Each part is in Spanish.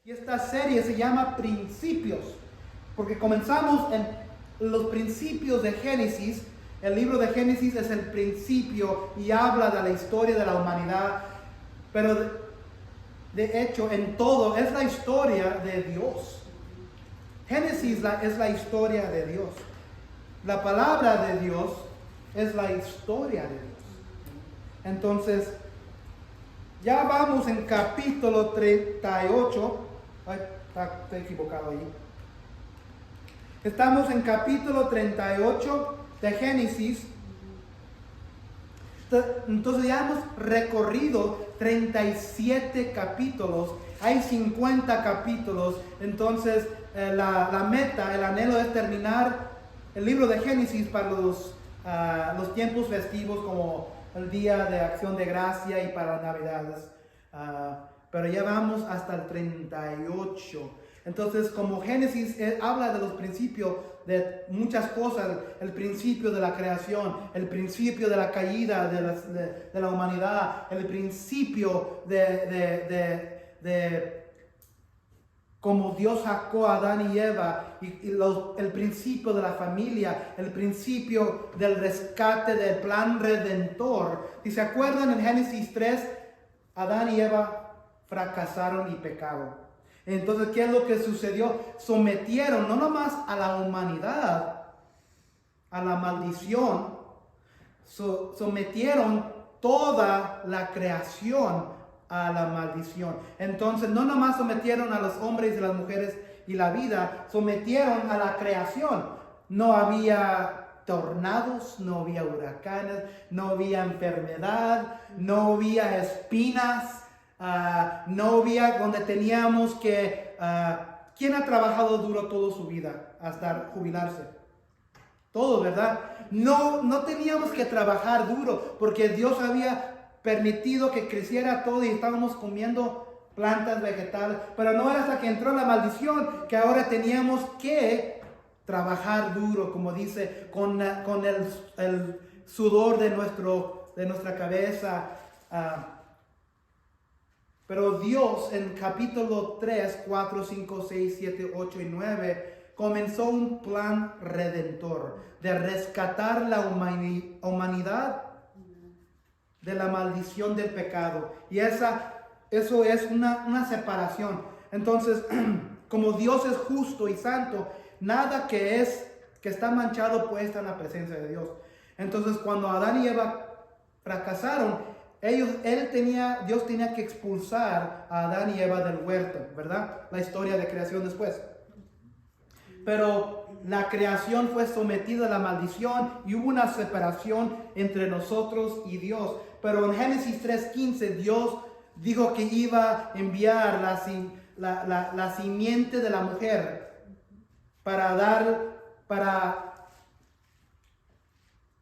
Y esta serie se llama Principios, porque comenzamos en los principios de Génesis. El libro de Génesis es el principio y habla de la historia de la humanidad, pero de hecho en todo es la historia de Dios. Génesis es la historia de Dios. La palabra de Dios es la historia de Dios. Entonces, ya vamos en capítulo 38. Ay, estoy equivocado ahí. Estamos en capítulo 38 de Génesis. Entonces ya hemos recorrido 37 capítulos. Hay 50 capítulos. Entonces la meta, el anhelo es terminar el libro de Génesis para los tiempos festivos, como el Día de Acción de Gracia y para las Navidades. Pero ya vamos hasta el 38. Entonces, como Génesis habla de los principios de muchas cosas, el principio de la creación, el principio de la caída de la humanidad, el principio de como Dios sacó a Adán y Eva, el principio de la familia, el principio del rescate, del plan redentor. Si se acuerdan, en Génesis 3, Adán y Eva fracasaron y pecaron. Entonces, ¿qué es lo que sucedió? Sometieron no nomás a la humanidad a la maldición, sometieron toda la creación a la maldición. Entonces, no nomás sometieron a los hombres y las mujeres y la vida, sometieron a la creación. No había tornados, no había huracanes, no había enfermedad, no había espinas. No había donde teníamos que... ¿quién ha trabajado duro toda su vida hasta jubilarse? Todo, ¿verdad? No teníamos que trabajar duro porque Dios había permitido que creciera todo y estábamos comiendo plantas vegetales. Pero no era hasta que entró la maldición que ahora teníamos que trabajar duro, como dice, con el sudor de nuestra cabeza. Pero Dios en capítulo 3, 4, 5, 6, 7, 8 y 9 comenzó un plan redentor de rescatar la humanidad de la maldición del pecado. Y eso es una separación. Entonces, como Dios es justo y santo, nada que está manchado puede estar en la presencia de Dios. Entonces, cuando Adán y Eva fracasaron, Dios tenía que expulsar a Adán y Eva del huerto, ¿verdad? La historia de creación después. Pero la creación fue sometida a la maldición y hubo una separación entre nosotros y Dios. Pero en Génesis 3:15 Dios dijo que iba a enviar la simiente de la mujer para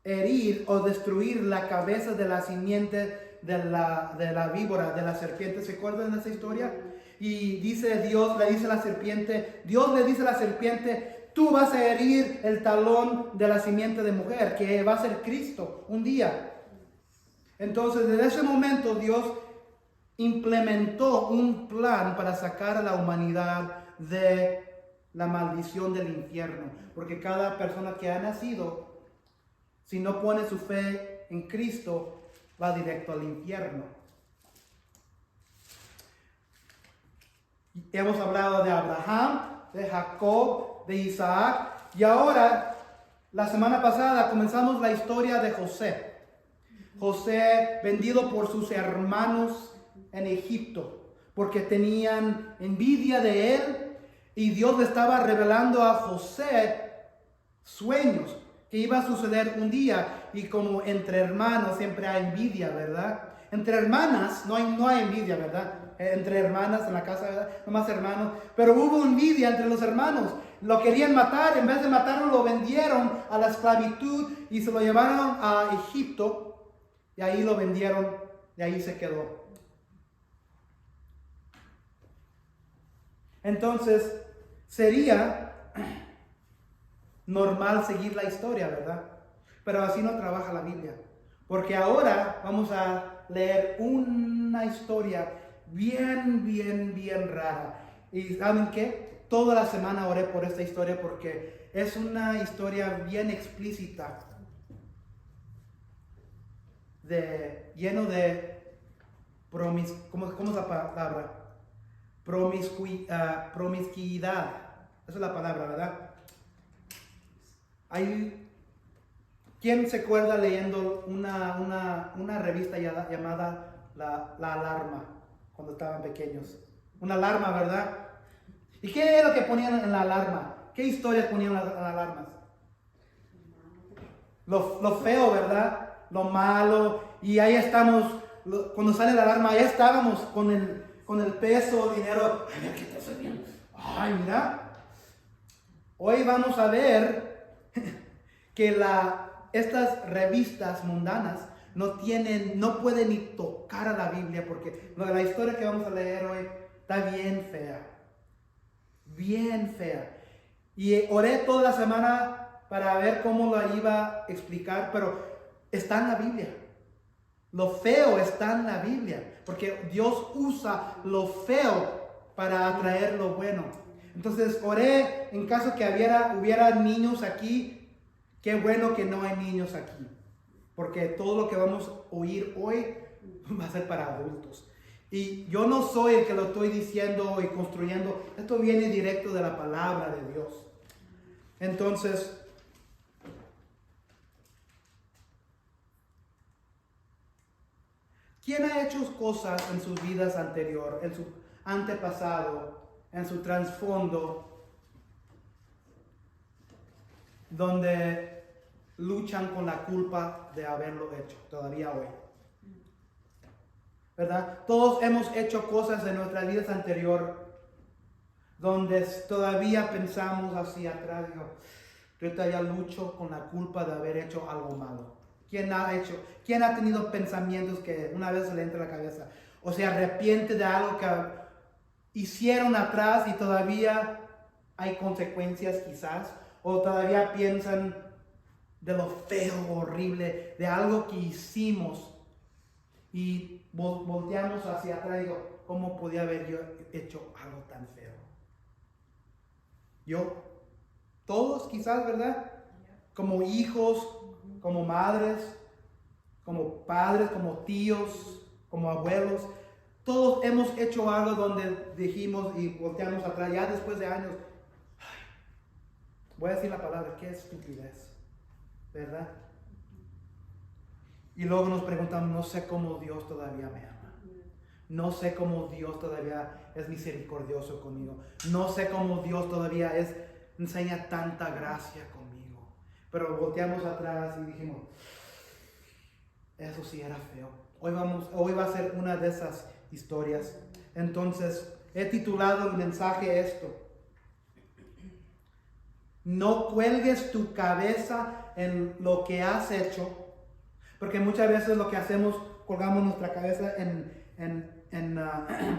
herir o destruir la cabeza de la simiente de la víbora, de la serpiente. ¿Se acuerdan de esa historia? Y Dios le dice a la serpiente, tú vas a herir el talón de la simiente de mujer, que va a ser Cristo un día. Entonces, desde ese momento Dios implementó un plan para sacar a la humanidad de la maldición del infierno. Porque cada persona que ha nacido, si no pone su fe en Cristo, va directo al infierno. Hemos hablado de Abraham, de Jacob, de Isaac, y ahora, la semana pasada, comenzamos la historia de José. José, vendido por sus hermanos en Egipto, porque tenían envidia de él, y Dios le estaba revelando a José sueños que iba a suceder un día. Y como entre hermanos siempre hay envidia, ¿verdad? Entre hermanas no hay envidia, ¿verdad? Entre hermanas en la casa, ¿verdad? No más hermanos. Pero hubo envidia entre los hermanos. Lo querían matar. En vez de matarlo, lo vendieron a la esclavitud y se lo llevaron a Egipto. Y ahí lo vendieron. Y ahí se quedó. Entonces, sería normal seguir la historia, ¿verdad? Pero así no trabaja la Biblia. Porque ahora vamos a leer una historia bien rara. Y ¿saben qué? Toda la semana oré por esta historia porque es una historia bien explícita, lleno de ¿cómo es la palabra? Promiscuidad. Esa es la palabra, ¿verdad? ¿Quién se acuerda leyendo una revista llamada La Alarma cuando estaban pequeños? Una alarma, ¿verdad? ¿Y qué era lo que ponían en la alarma? ¿Qué historias ponían en las alarmas? Lo feo, ¿verdad? Lo malo. Y ahí estamos, cuando sale la alarma, ahí estábamos con el peso, dinero. Ay, ¿qué está sucediendo? Ay, mira. Hoy vamos a ver que estas revistas mundanas no pueden ni tocar a la Biblia, porque la historia que vamos a leer hoy está bien fea. Bien fea. Y oré toda la semana para ver cómo lo iba a explicar, pero está en la Biblia. Lo feo está en la Biblia, porque Dios usa lo feo para atraer lo bueno. Entonces oré en caso que hubiera niños aquí. Qué bueno que no hay niños aquí, porque todo lo que vamos a oír hoy va a ser para adultos. Y yo no soy el que lo estoy diciendo y construyendo. Esto viene directo de la palabra de Dios. Entonces, ¿quién ha hecho cosas en sus vidas anteriores, en su antepasado, en su trasfondo, donde luchan con la culpa de haberlo hecho todavía hoy? ¿Verdad? Todos hemos hecho cosas en nuestras vidas anteriores donde todavía pensamos hacia atrás, yo todavía lucho con la culpa de haber hecho algo malo. ¿Quién ha tenido pensamientos que una vez se le entra a la cabeza o se arrepiente de algo que hicieron atrás y todavía hay consecuencias quizás, o todavía piensan de lo feo, horrible, de algo que hicimos y volteamos hacia atrás y digo, ¿cómo podía haber yo hecho algo tan feo? Todos quizás, ¿verdad? Como hijos, como madres, como padres, como tíos, como abuelos, todos hemos hecho algo donde dijimos y volteamos atrás, ya después de años, voy a decir la palabra, qué estupidez, ¿verdad? Y luego nos preguntamos, no sé cómo Dios todavía me ama. No sé cómo Dios todavía es misericordioso conmigo. No sé cómo Dios todavía enseña tanta gracia conmigo. Pero volteamos atrás y dijimos, eso sí era feo. Hoy va a ser una de esas historias. Entonces, he titulado el mensaje esto: no cuelgues tu cabeza en lo que has hecho, porque muchas veces lo que hacemos, colgamos nuestra cabeza en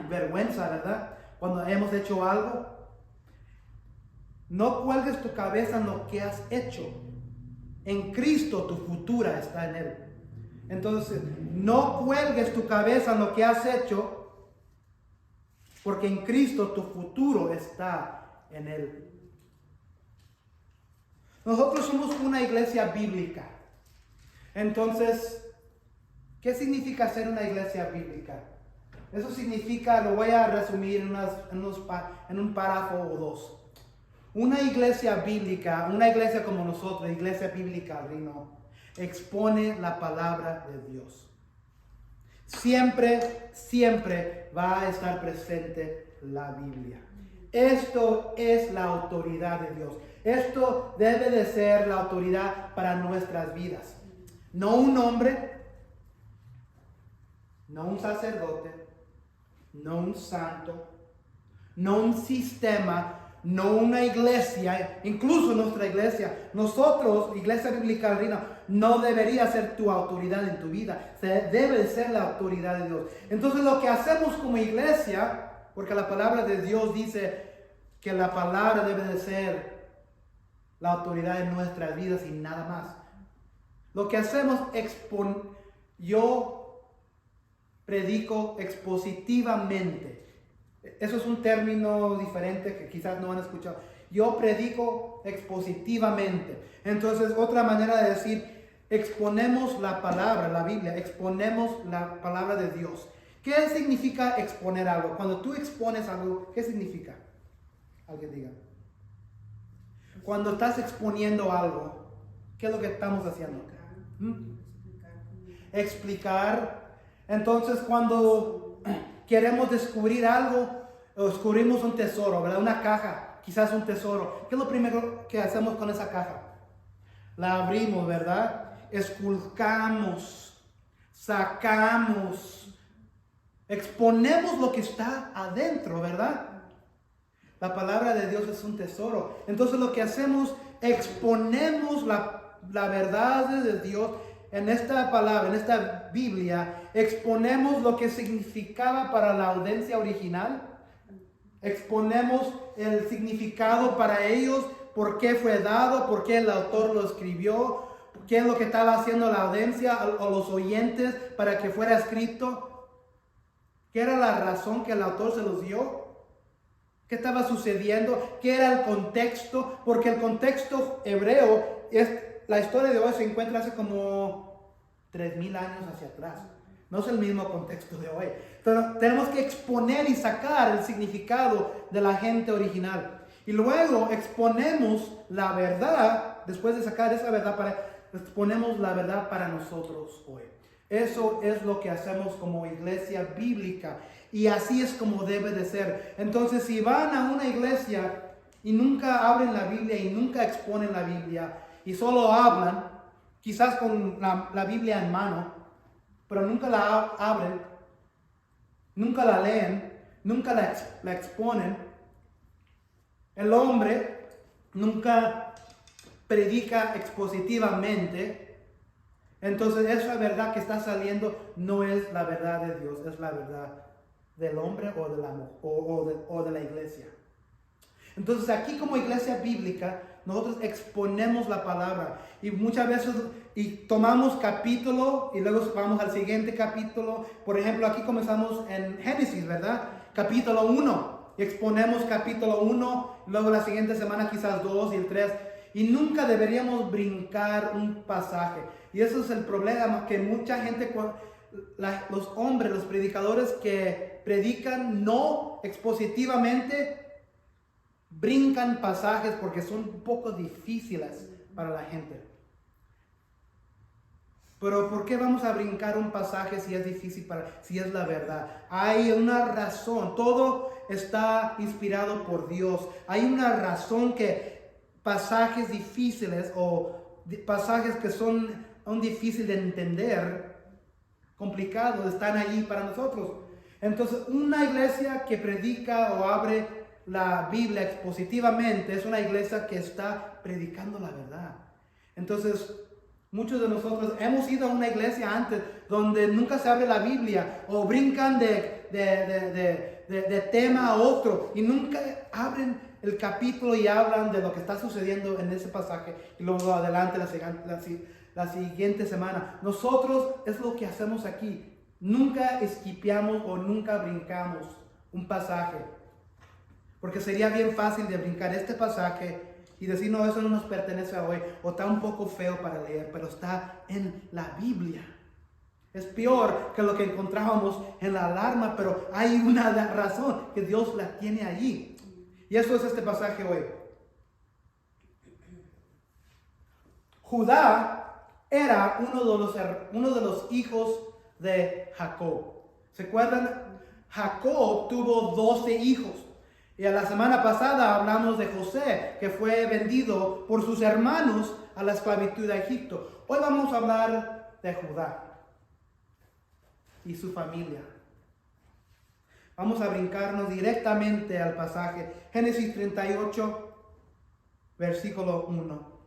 vergüenza, ¿verdad? Cuando hemos hecho algo. No cuelgues tu cabeza en lo que has hecho. En Cristo tu futuro está en Él. Entonces, no cuelgues tu cabeza en lo que has hecho, porque en Cristo tu futuro está en Él. Nosotros somos una iglesia bíblica. Entonces, ¿qué significa ser una iglesia bíblica? Eso significa, lo voy a resumir en un párrafo o dos. Una iglesia bíblica, una iglesia como nosotros, iglesia bíblica, expone la palabra de Dios. Siempre, siempre va a estar presente la Biblia. Esto es la autoridad de Dios. Esto debe de ser la autoridad para nuestras vidas. No un hombre, no un sacerdote, no un santo, no un sistema, no una iglesia, incluso nuestra iglesia. Nosotros, Iglesia Bíblica del Reino, no debería ser tu autoridad en tu vida. Debe de ser la autoridad de Dios. Entonces lo que hacemos como iglesia, porque la palabra de Dios dice que la palabra debe de ser la autoridad en nuestras vidas y nada más. Lo que hacemos, yo predico expositivamente. Eso es un término diferente que quizás no han escuchado. Yo predico expositivamente. Entonces, otra manera de decir, exponemos la palabra, la Biblia, exponemos la palabra de Dios. ¿Qué significa exponer algo? Cuando tú expones algo, ¿qué significa? Alguien diga. Cuando estás exponiendo algo, ¿qué es lo que estamos haciendo? Explicar. Entonces, cuando queremos descubrir algo, descubrimos un tesoro, ¿verdad? Una caja, quizás un tesoro. ¿Qué es lo primero que hacemos con esa caja? La abrimos, ¿verdad? Esculcamos, sacamos, exponemos lo que está adentro, ¿verdad? La palabra de Dios es un tesoro. Entonces lo que hacemos, exponemos la verdad de Dios en esta palabra, en esta Biblia. Exponemos lo que significaba para la audiencia original. Exponemos el significado para ellos, por qué fue dado, por qué el autor lo escribió, qué es lo que estaba haciendo la audiencia o los oyentes para que fuera escrito. ¿Qué era la razón que el autor se los dio? ¿Qué estaba sucediendo? ¿Qué era el contexto? Porque el contexto hebreo, la historia de hoy se encuentra hace como 3000 años hacia atrás. No es el mismo contexto de hoy. Entonces, tenemos que exponer y sacar el significado de la gente original. Y luego exponemos la verdad, después de sacar esa verdad, exponemos la verdad para nosotros hoy. Eso es lo que hacemos como iglesia bíblica. Y así es como debe de ser. Entonces, si van a una iglesia y nunca abren la Biblia y nunca exponen la Biblia y solo hablan, quizás con la Biblia en mano, pero nunca la abren, nunca la leen, nunca la exponen, el hombre nunca predica expositivamente, entonces esa verdad que está saliendo no es la verdad de Dios, es la verdad del hombre o de la iglesia. Entonces aquí como iglesia bíblica nosotros exponemos la palabra y muchas veces tomamos capítulo y luego vamos al siguiente capítulo. Por ejemplo, aquí comenzamos en Génesis, ¿verdad? Capítulo 1. Exponemos capítulo 1, luego la siguiente semana quizás 2 y el 3. Y nunca deberíamos brincar un pasaje. Y eso es el problema, que mucha gente, los hombres, los predicadores que predican no expositivamente, brincan pasajes porque son un poco difíciles para la gente. Pero ¿por qué vamos a brincar un pasaje si es difícil si es la verdad? Hay una razón. Todo está inspirado por Dios. Hay una razón que pasajes difíciles o pasajes que son difíciles de entender, complicados, están allí para nosotros. Entonces, una iglesia que predica o abre la Biblia expositivamente es una iglesia que está predicando la verdad. Entonces, muchos de nosotros hemos ido a una iglesia antes donde nunca se abre la Biblia o brincan de tema a otro y nunca abren el capítulo y hablan de lo que está sucediendo en ese pasaje y luego adelante la siguiente semana. Nosotros es lo que hacemos aquí. Nunca esquipeamos o nunca brincamos un pasaje. Porque sería bien fácil de brincar este pasaje y decir, no, eso no nos pertenece a hoy, o está un poco feo para leer, pero está en la Biblia. Es peor que lo que encontrábamos en la alarma, pero hay una razón que Dios la tiene allí. Y eso es este pasaje hoy. Judá era uno de los hijos de Jacob. ¿Se acuerdan? Jacob tuvo 12 hijos. Y a la semana pasada hablamos de José, que fue vendido por sus hermanos a la esclavitud de Egipto. Hoy vamos a hablar de Judá y su familia. Vamos a brincarnos directamente al pasaje. Génesis 38, versículo 1.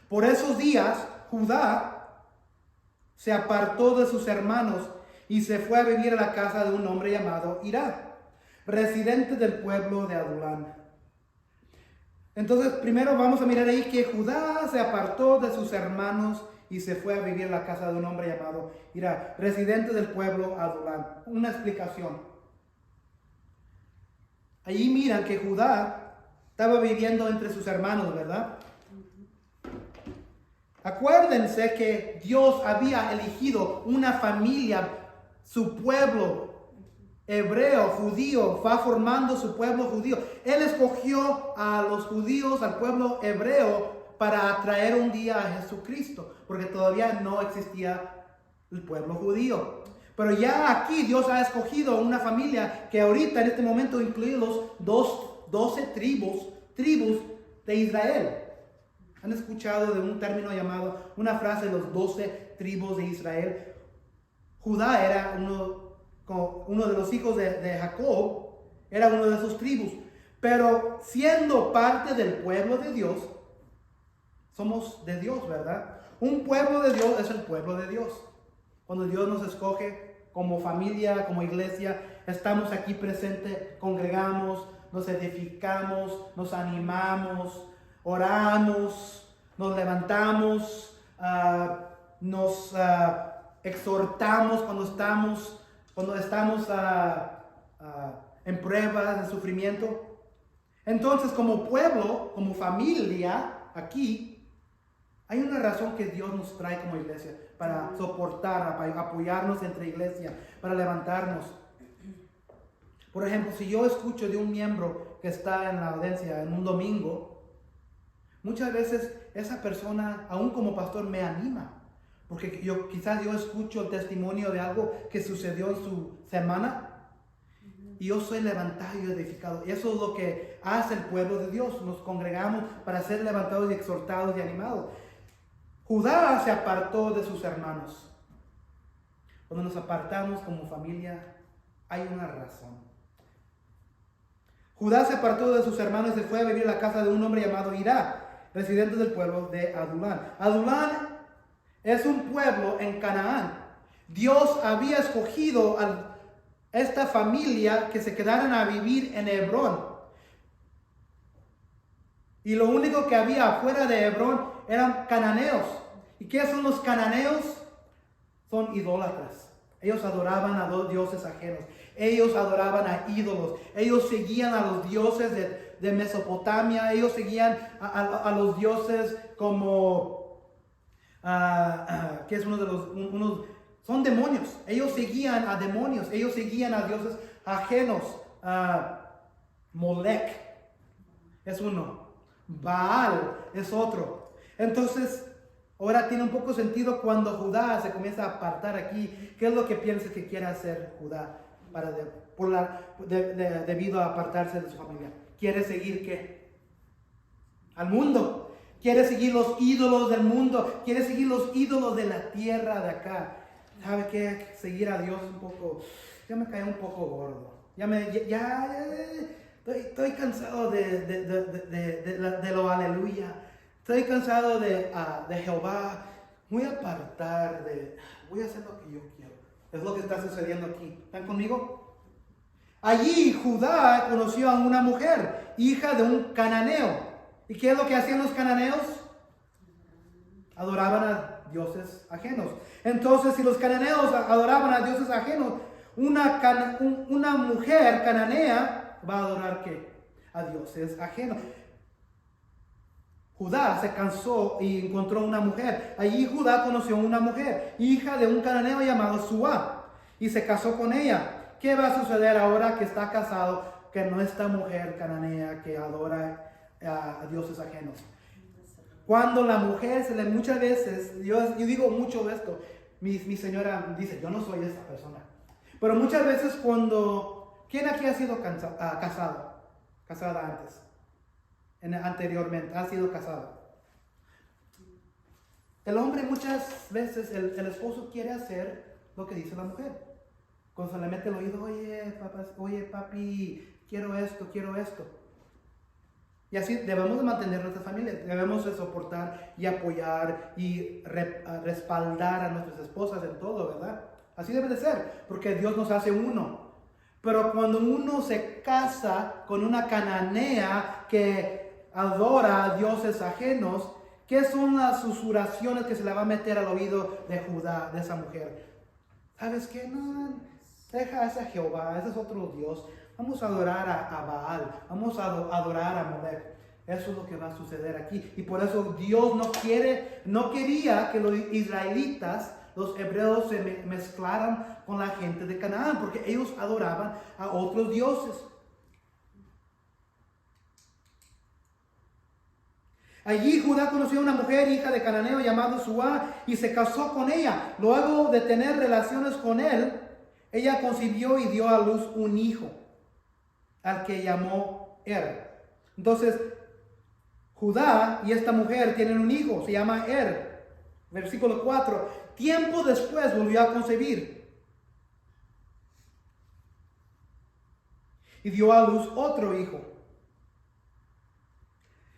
Por esos días, Judá se apartó de sus hermanos y se fue a vivir a la casa de un hombre llamado Hirá, residente del pueblo de Adulán. Entonces, primero vamos a mirar ahí que Judá se apartó de sus hermanos y se fue a vivir en la casa de un hombre llamado Hirá, residente del pueblo Adulán. Una explicación. Allí miran que Judá estaba viviendo entre sus hermanos, ¿verdad? Acuérdense que Dios había elegido una familia, su pueblo hebreo, judío, va formando su pueblo judío. Él escogió a los judíos, al pueblo hebreo, para atraer un día a Jesucristo, porque todavía no existía el pueblo judío. Pero ya aquí Dios ha escogido una familia que ahorita en este momento incluye los 12 tribus de Israel. ¿Han escuchado de un término llamado, una frase, los 12 tribus de Israel? Judá era uno de los hijos de Jacob, era uno de sus tribus. Pero siendo parte del pueblo de Dios, somos de Dios, ¿verdad? Un pueblo de Dios es el pueblo de Dios. Cuando Dios nos escoge como familia, como iglesia, estamos aquí presentes, congregamos, nos edificamos, nos animamos, oramos, nos levantamos, nos exhortamos cuando estamos en pruebas, en sufrimiento. Entonces, como pueblo, como familia, aquí hay una razón que Dios nos trae como iglesia, para soportar, para apoyarnos entre iglesia, para levantarnos. Por ejemplo, si yo escucho de un miembro que está en la audiencia en un domingo, muchas veces esa persona, aún como pastor, me anima. Porque quizás yo escucho el testimonio de algo que sucedió en su semana y yo soy levantado y edificado. Y eso es lo que hace el pueblo de Dios. Nos congregamos para ser levantados y exhortados y animados. Judá se apartó de sus hermanos. Cuando nos apartamos como familia, hay una razón. Judá se apartó de sus hermanos y se fue a vivir a la casa de un hombre llamado Hirá, residente del pueblo de Adulán. Adulán es un pueblo en Canaán. Dios había escogido a esta familia que se quedaran a vivir en Hebrón. Y lo único que había afuera de Hebrón eran cananeos. ¿Y qué son los cananeos? Son idólatras. Ellos adoraban a dioses ajenos. Ellos adoraban a ídolos. Ellos seguían a los dioses de Mesopotamia. Ellos seguían a los dioses como... que es uno de los... son demonios. Ellos seguían a demonios. Ellos seguían a dioses ajenos. Molec es uno. Baal es otro. Entonces, ahora tiene un poco sentido cuando Judá se comienza a apartar aquí. ¿Qué es lo que piensas que quiere hacer Judá debido a apartarse de su familia? ¿Quiere seguir qué? Al mundo. Quiere seguir los ídolos del mundo. Quiere seguir los ídolos de la tierra de acá. ¿Sabe qué? Seguir a Dios un poco. Ya me cae un poco gordo. Estoy cansado de lo aleluya. Estoy cansado de Jehová. Voy a apartar voy a hacer lo que yo quiero. Es lo que está sucediendo aquí. ¿Están conmigo? Allí Judá conoció a una mujer, hija de un cananeo. ¿Y qué es lo que hacían los cananeos? Adoraban a dioses ajenos. Entonces, si los cananeos adoraban a dioses ajenos, una mujer cananea va a adorar ¿qué? A dioses ajenos. Judá se cansó y encontró una mujer. Allí Judá conoció una mujer, hija de un cananeo llamado Suá, y se casó con ella. ¿Qué va a suceder ahora que está casado, que no esta mujer cananea que adora a dioses ajenos? Cuando la mujer muchas veces, yo digo mucho de esto, mi señora dice, yo no soy esa persona. Pero muchas veces ¿quién aquí ha sido casada antes? Anteriormente, ha sido casado. El hombre muchas veces, el esposo quiere hacer lo que dice la mujer. Cuando se le mete el oído, oye papi, quiero esto. Y así debemos de mantener nuestra familia, debemos de soportar y apoyar y respaldar a nuestras esposas en todo, ¿verdad? Así debe de ser, porque Dios nos hace uno. Pero cuando uno se casa con una cananea que adora a dioses ajenos, ¿qué son las susurraciones que se le va a meter al oído de Judá, de esa mujer? ¿Sabes qué? No, deja a ese Jehová, ese es otro Dios. vamos a adorar a Baal, vamos a adorar a Molech. Eso es lo que va a suceder aquí. Y por eso Dios no quería que los israelitas, los hebreos, se mezclaran con la gente de Canaán, porque ellos adoraban a otros dioses. Allí Judá conoció a una mujer, hija de cananeo, llamada Suá, y se casó con ella. Luego de tener relaciones con él, ella concibió y dio a luz un hijo, al que llamó Entonces, Judá y esta mujer tienen un hijo, se llama Versículo 4. Tiempo después volvió a concebir y dio a luz otro hijo,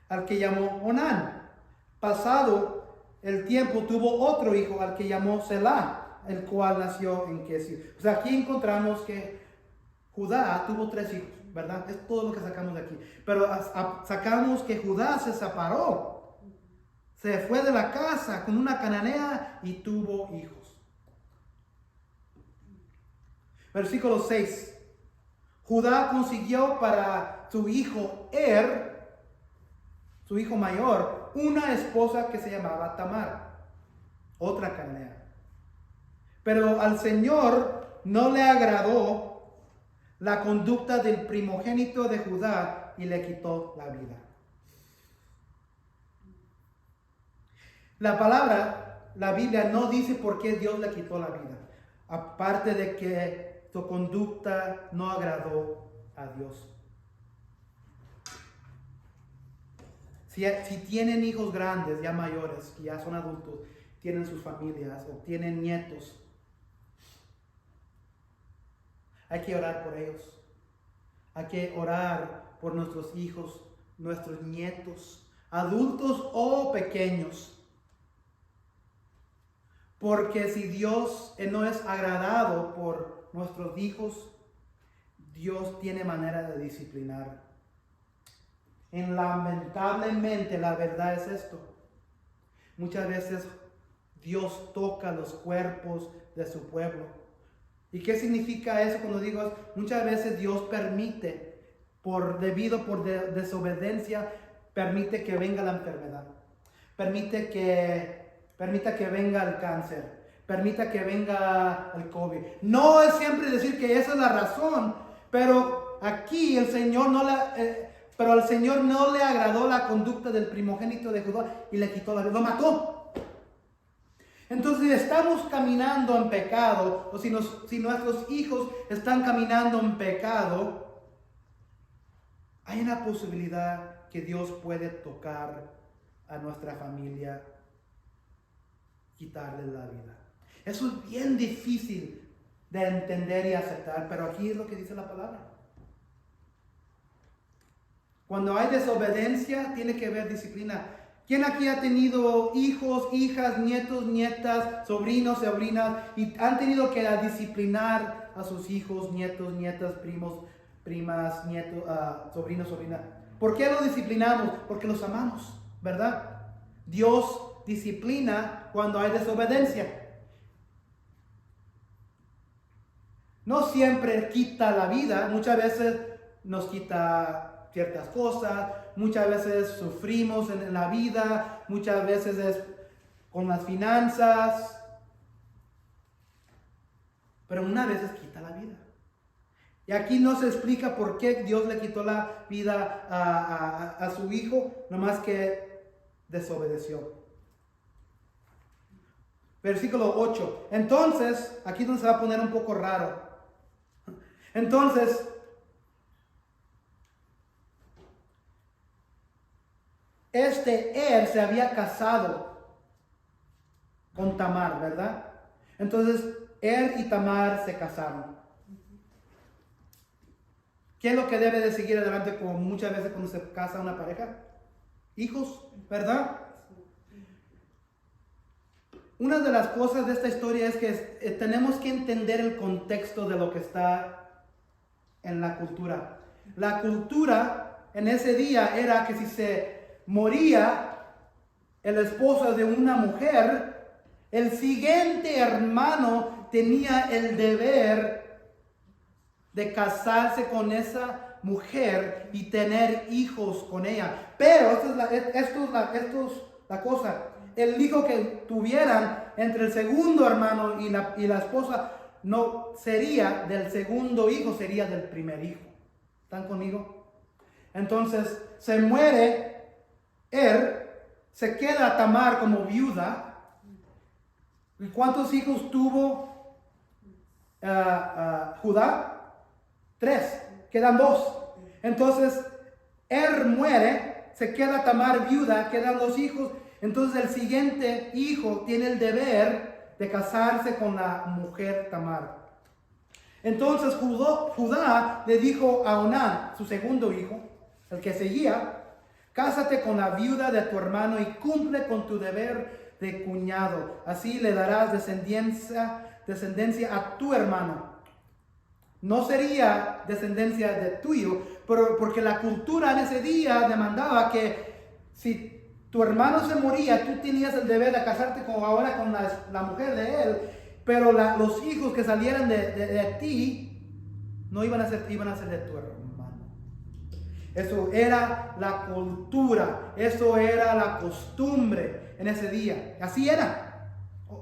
al que llamó Onán. Pasado el tiempo tuvo otro hijo, al que llamó Selah, el cual nació en Kesir. O sea, aquí encontramos que Judá tuvo 3 hijos, ¿verdad? Es todo lo que sacamos de aquí. Pero sacamos que Judá se separó, se fue de la casa con una cananea y tuvo hijos. Versículo 6. Judá consiguió para su hijo su hijo mayor, una esposa que se llamaba Tamar, otra cananea. Pero al Señor no le agradó la conducta del primogénito de Judá y le quitó la vida. La Biblia no dice por qué Dios le quitó la vida, aparte de que su conducta no agradó a Dios. Si tienen hijos grandes, ya mayores, que ya son adultos, tienen sus familias o tienen nietos, hay que orar por ellos. Hay que orar por nuestros hijos, nuestros nietos, adultos o pequeños. Porque si Dios no es agradado por nuestros hijos, Dios tiene manera de disciplinar. Lamentablemente la verdad es esto. Muchas veces Dios toca los cuerpos de su pueblo. ¿Y qué significa eso cuando digo? Muchas veces Dios permite, por desobediencia, permite que venga la enfermedad. Permita que venga el cáncer. Permita que venga el COVID. No es siempre decir que esa es la razón, pero aquí al Señor no le agradó la conducta del primogénito de Judá y le quitó la vida, lo mató. Entonces estamos caminando en pecado, o si nuestros hijos están caminando en pecado, hay una posibilidad que Dios puede tocar a nuestra familia, quitarle la vida. Eso es bien difícil de entender y aceptar, pero aquí es lo que dice la palabra. Cuando hay desobediencia, tiene que haber disciplina. ¿Quién aquí ha tenido hijos, hijas, nietos, nietas, sobrinos, sobrinas y han tenido que disciplinar a sus hijos, nietos, nietas, primos, primas, nietos, sobrinos, sobrinas? ¿Por qué los disciplinamos? Porque los amamos, ¿verdad? Dios disciplina cuando hay desobediencia. No siempre quita la vida, muchas veces nos quita ciertas cosas, muchas veces sufrimos en la vida, muchas veces es con las finanzas, pero una vez quita la vida. Y aquí no se explica por qué Dios le quitó la vida a su hijo, nomás que desobedeció. Versículo 8. Entonces, aquí donde se va a poner un poco raro. Entonces, se había casado con Tamar, ¿verdad? Entonces, y Tamar se casaron. ¿Qué es lo que debe de seguir adelante como muchas veces cuando se casa una pareja? Hijos, ¿verdad? Una de las cosas de esta historia es que tenemos que entender el contexto de lo que está en la cultura. La cultura en ese día era que si se moría el esposo de una mujer, el siguiente hermano tenía el deber de casarse con esa mujer y tener hijos con ella. Pero esto es la cosa. El hijo que tuvieran entre el segundo hermano y la esposa no sería del segundo hijo, sería del primer hijo. ¿Están conmigo? Entonces se muere se queda Tamar como viuda. ¿Y cuántos hijos tuvo Judá? 3, quedan 2. Entonces muere, se queda Tamar viuda, quedan 2 hijos. Entonces el siguiente hijo tiene el deber de casarse con la mujer Tamar. Entonces Judá le dijo a Onán, su segundo hijo, el que seguía: cásate con la viuda de tu hermano y cumple con tu deber de cuñado. Así le darás descendencia a tu hermano. No sería descendencia de tuyo, pero porque la cultura en ese día demandaba que si tu hermano se moría, tú tenías el deber de casarte con la mujer de él, pero los hijos que salieran de ti no iban a ser de tu hermano. Eso era la cultura, eso era la costumbre en ese día. Así era.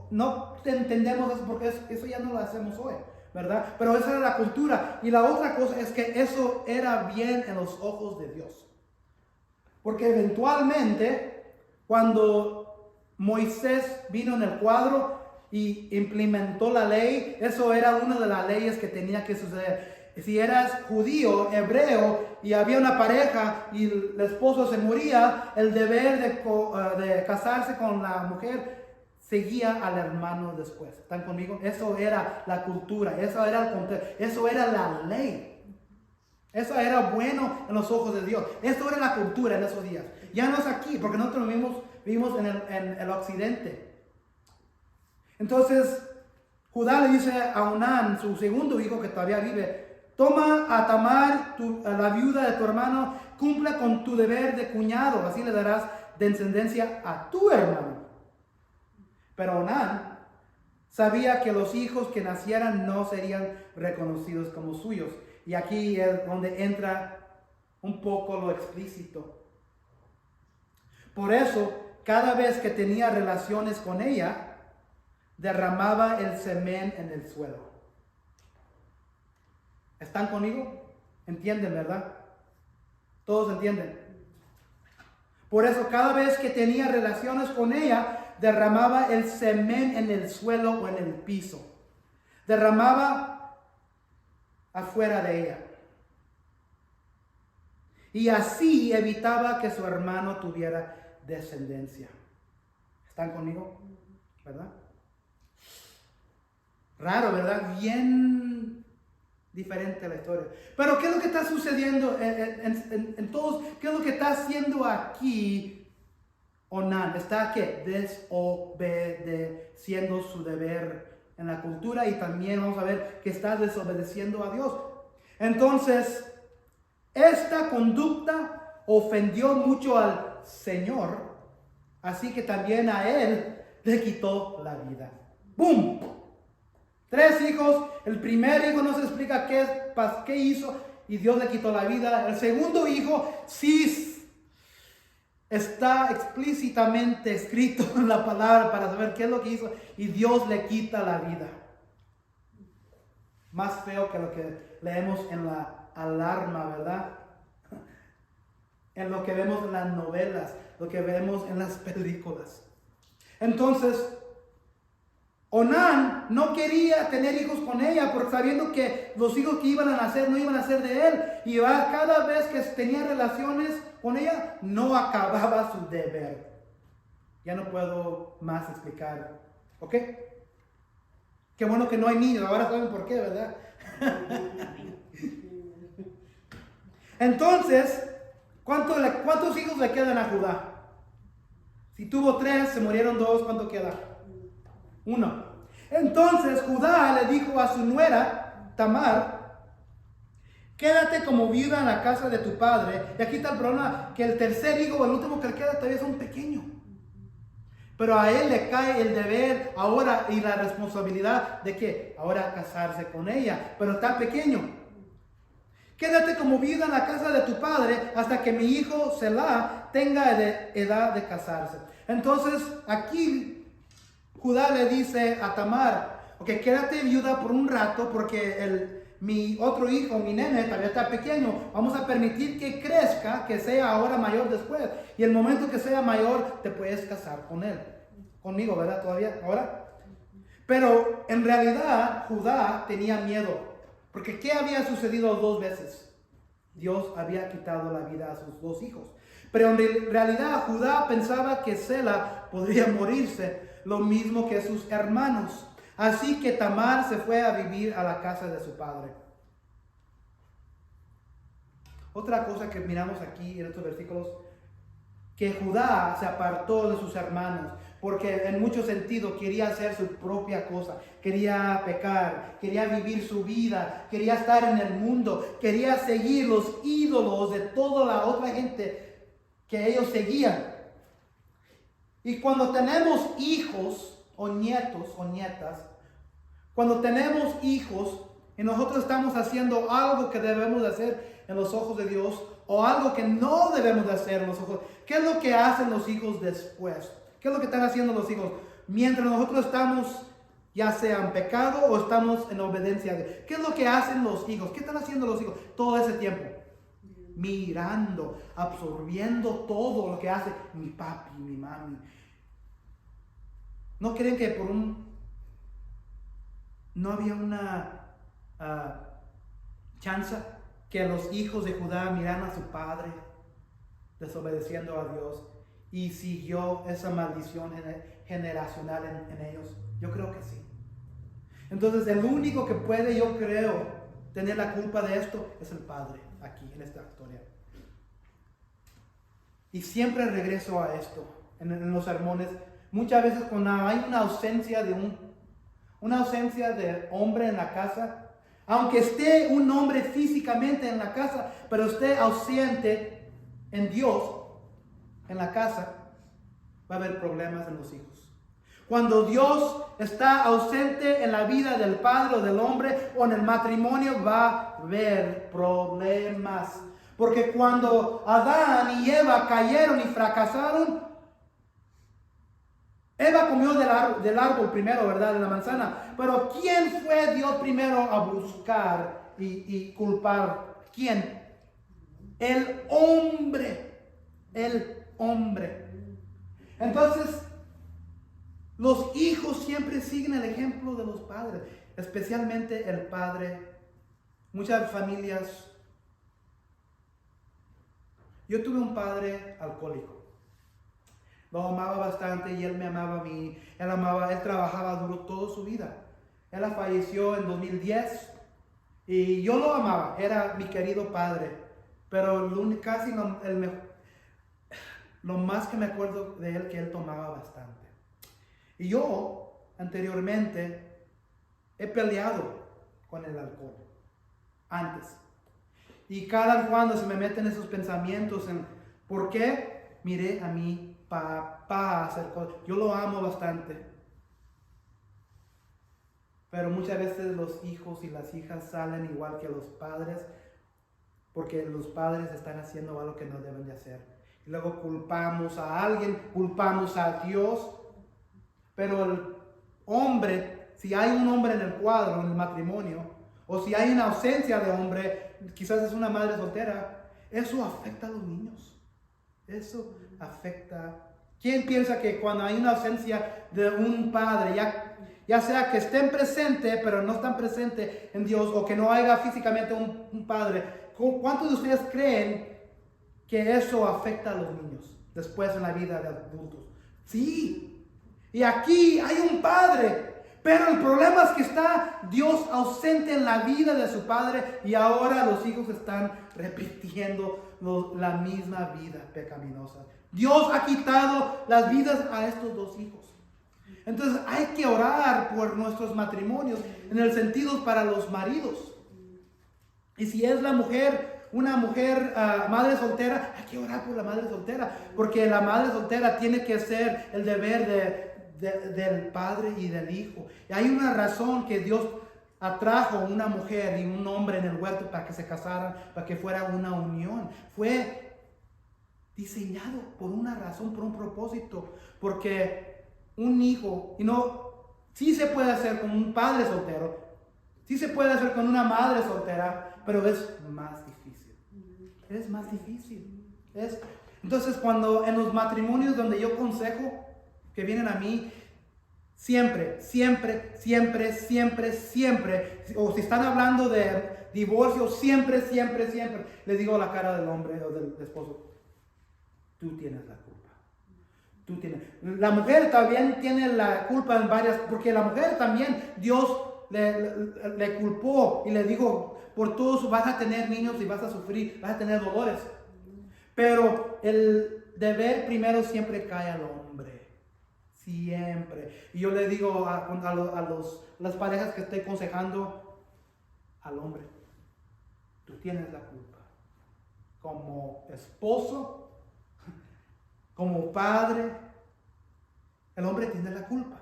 No entendemos eso porque eso ya no lo hacemos hoy, ¿verdad? Pero esa era la cultura. Y la otra cosa es que eso era bien en los ojos de Dios. Porque eventualmente, cuando Moisés vino en el cuadro y implementó la ley, eso era una de las leyes que tenía que suceder. Si eras judío, hebreo, y había una pareja y el esposo se moría, el deber de casarse con la mujer seguía al hermano después. ¿Están conmigo? Eso era la cultura, eso era el contexto, eso era la ley. Eso era bueno en los ojos de Dios. Esto era la cultura en esos días. Ya no es aquí, porque nosotros vivimos en el occidente. Entonces, Judá le dice a Onán, su segundo hijo que todavía vive: toma a Tamar, la viuda de tu hermano, cumple con tu deber de cuñado, así le darás descendencia a tu hermano. Pero Onán sabía que los hijos que nacieran no serían reconocidos como suyos. Y aquí es donde entra un poco lo explícito. Por eso, cada vez que tenía relaciones con ella, derramaba el semen en el suelo. ¿Están conmigo? ¿Entienden, verdad? ¿Todos entienden? Por eso, cada vez que tenía relaciones con ella, derramaba el semen en el suelo o en el piso. Derramaba afuera de ella. Y así evitaba que su hermano tuviera descendencia. ¿Están conmigo? ¿Verdad? Raro, ¿verdad? Bien diferente la historia. Pero ¿qué es lo que está sucediendo en todos? ¿Qué es lo que está haciendo aquí Onán? Está que desobedeciendo su deber en la cultura, y también vamos a ver que está desobedeciendo a Dios. Entonces, esta conducta ofendió mucho al Señor, así que también a él le quitó la vida. ¡Bum! 3 hijos, el primer hijo no se explica qué hizo y Dios le quitó la vida. El segundo hijo sí está explícitamente escrito en la palabra para saber qué es lo que hizo, y Dios le quita la vida. Más feo que lo que leemos en la alarma, ¿verdad? En lo que vemos en las novelas, lo que vemos en las películas. Entonces, Onán no quería tener hijos con ella, porque sabiendo que los hijos que iban a nacer no iban a ser de él. Y cada vez que tenía relaciones con ella, no acababa su deber. Ya no puedo más explicar. ¿Ok? Qué bueno que no hay niños. Ahora saben por qué, ¿verdad? Entonces, ¿cuántos hijos le quedan a Judá? Si tuvo 3, se murieron 2, ¿cuánto queda? 1. Entonces Judá le dijo a su nuera Tamar: quédate como viuda en la casa de tu padre. Y aquí está el problema, que el tercer hijo, el último que le queda, todavía es un pequeño. Pero a él le cae el deber ahora y la responsabilidad de que ahora casarse con ella, pero está pequeño. Quédate como viuda en la casa de tu padre hasta que mi hijo Selah tenga edad de casarse. Entonces aquí Judá le dice a Tamar, ok, quédate viuda por un rato porque mi otro hijo, mi nene, todavía está pequeño. Vamos a permitir que crezca, que sea ahora mayor después. Y el momento que sea mayor, te puedes casar con él. Conmigo, ¿verdad? Todavía, ahora. Pero en realidad Judá tenía miedo. Porque ¿qué había sucedido 2 veces? Dios había quitado la vida a sus 2 hijos. Pero en realidad Judá pensaba que Selah podría morirse, lo mismo que sus hermanos. Así que Tamar se fue a vivir a la casa de su padre. Otra cosa que miramos aquí en estos versículos, que Judá se apartó de sus hermanos, porque en mucho sentido quería hacer su propia cosa, quería pecar, quería vivir su vida, quería estar en el mundo, quería seguir los ídolos de toda la otra gente que ellos seguían. Y cuando tenemos hijos o nietos o nietas, cuando tenemos hijos y nosotros estamos haciendo algo que debemos de hacer en los ojos de Dios o algo que no debemos de hacer en los ojos, ¿qué es lo que hacen los hijos después? ¿Qué es lo que están haciendo los hijos? Mientras nosotros estamos ya sea en pecado o estamos en obediencia a Dios. ¿Qué es lo que hacen los hijos? ¿Qué están haciendo los hijos todo ese tiempo? Mirando, absorbiendo todo lo que hace mi papi, mi mami. ¿No creen que no había una chance que los hijos de Judá miraran a su padre desobedeciendo a Dios y siguió esa maldición generacional en ellos? Yo creo que sí. Entonces el único que puede, yo creo, tener la culpa de esto es el padre aquí en esta historia. Y siempre regreso a esto en los sermones. Muchas veces cuando hay una ausencia de hombre en la casa, aunque esté un hombre físicamente en la casa, pero esté ausente en Dios, en la casa, va a haber problemas en los hijos. Cuando Dios está ausente en la vida del padre o del hombre o en el matrimonio, va a haber problemas. Porque cuando Adán y Eva cayeron y fracasaron, Eva comió del árbol primero, ¿verdad? De la manzana. Pero ¿quién fue Dios primero a buscar y culpar? ¿Quién? El hombre. El hombre. Entonces, los hijos siempre siguen el ejemplo de los padres. Especialmente el padre. Muchas familias. Yo tuve un padre alcohólico. Lo amaba bastante y él me amaba a mí. Él trabajaba duro toda su vida. Él falleció en 2010 y yo lo amaba. Era mi querido padre. Pero lo más que me acuerdo de él, que él tomaba bastante. Y yo, anteriormente, he peleado con el alcohol. Antes. Y cada cuando se me meten esos pensamientos en ¿por qué miré a mi papá hacer cosas? Yo lo amo bastante. Pero muchas veces los hijos y las hijas salen igual que los padres porque los padres están haciendo algo que no deben de hacer. Y luego culpamos a alguien, culpamos a Dios. Pero el hombre, si hay un hombre en el cuadro, en el matrimonio, o si hay una ausencia de hombre, quizás es una madre soltera, eso afecta a los niños. Eso afecta. ¿Quién piensa que cuando hay una ausencia de un padre, ya sea que estén presentes, pero no están presentes en Dios, o que no haya físicamente un padre, ¿cuántos de ustedes creen que eso afecta a los niños después en la vida de adultos? Sí. Y aquí hay un padre, pero el problema es que está Dios ausente en la vida de su padre y ahora los hijos están repitiendo la misma vida pecaminosa. Dios ha quitado las vidas a estos 2 hijos. Entonces hay que orar por nuestros matrimonios en el sentido para los maridos. Y si es una mujer madre soltera, hay que orar por la madre soltera, porque la madre soltera tiene que hacer el deber del padre y del hijo. Y hay una razón que Dios atrajo una mujer y un hombre en el huerto para que se casaran, para que fuera una unión. Fue diseñado por una razón, por un propósito, porque un hijo, sí se puede hacer con un padre soltero, sí se puede hacer con una madre soltera, pero es más difícil. Es más difícil. Entonces, cuando en los matrimonios donde yo consejo que vienen a mí, siempre, o si están hablando de divorcio, siempre, les digo a la cara del hombre o del esposo: tú tienes la culpa. Tú tienes. La mujer también tiene la culpa en varias, porque la mujer también, Dios le culpó y le dijo: por todos vas a tener niños y vas a sufrir, vas a tener dolores. Pero el deber primero siempre cae al hombre. Siempre. Y yo le digo a las parejas que estoy aconsejando, al hombre: tú tienes la culpa. Como esposo, como padre, el hombre tiene la culpa.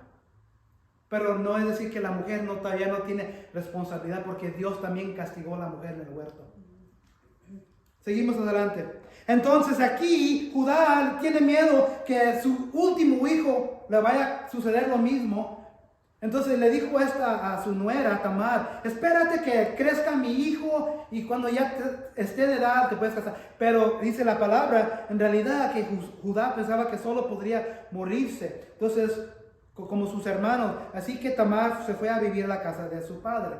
Pero no es decir que la mujer todavía no tiene responsabilidad, porque Dios también castigó a la mujer en el huerto. Seguimos adelante. Entonces aquí Judá tiene miedo que su último hijo le vaya a suceder lo mismo. Entonces le dijo a su nuera Tamar: espérate que crezca mi hijo y cuando ya esté de edad te puedes casar. Pero dice la palabra, en realidad, que Judá pensaba que solo podría morirse. Entonces, como sus hermanos. Así que Tamar se fue a vivir a la casa de su padre.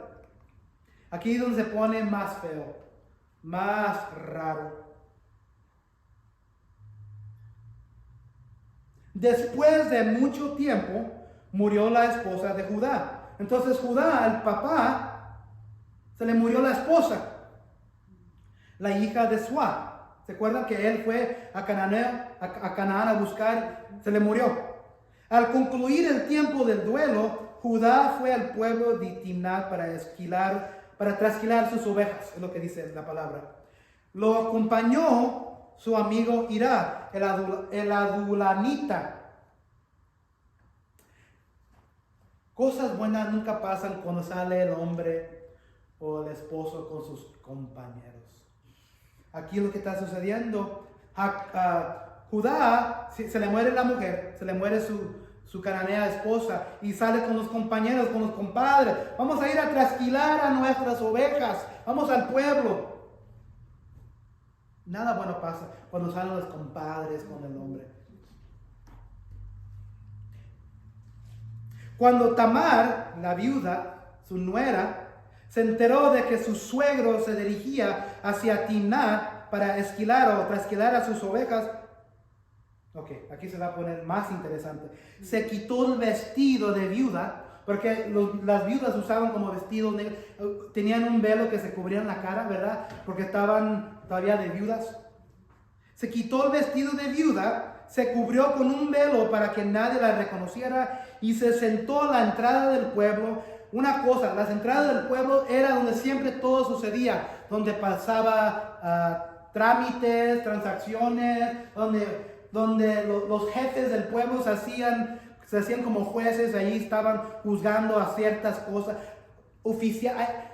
Aquí es donde se pone más feo, más raro. Después de mucho tiempo, murió la esposa de Judá. Entonces Judá, el papá, se le murió la esposa, la hija de Suá. ¿Se acuerdan que él fue a Canaán a buscar? Se le murió. Al concluir el tiempo del duelo, Judá fue al pueblo de Timnat para trasquilar sus ovejas, es lo que dice la palabra. Lo acompañó su amigo Hirá, el adulamita. Cosas buenas nunca pasan cuando sale el hombre o el esposo con sus compañeros. Aquí lo que está sucediendo, Judá, se le muere la mujer, se le muere su cananea esposa y sale con los compañeros, con los compadres. Vamos a ir a trasquilar a nuestras ovejas, vamos al pueblo. Nada bueno pasa cuando salen los compadres con el hombre. Cuando Tamar, la viuda, su nuera, se enteró de que su suegro se dirigía hacia Timnat para esquilar o trasquilar a sus ovejas, aquí se va a poner más interesante. Se quitó el vestido de viuda, porque las viudas usaban como vestido negro, tenían un velo que se cubrían la cara, ¿verdad? Porque estaban todavía de viudas. Se quitó el vestido de viuda, se cubrió con un velo para que nadie la reconociera y se sentó a la entrada del pueblo. Una cosa, las entradas del pueblo era donde siempre todo sucedía, donde pasaba trámites, transacciones, donde los jefes del pueblo se hacían como jueces, ahí estaban juzgando a ciertas cosas.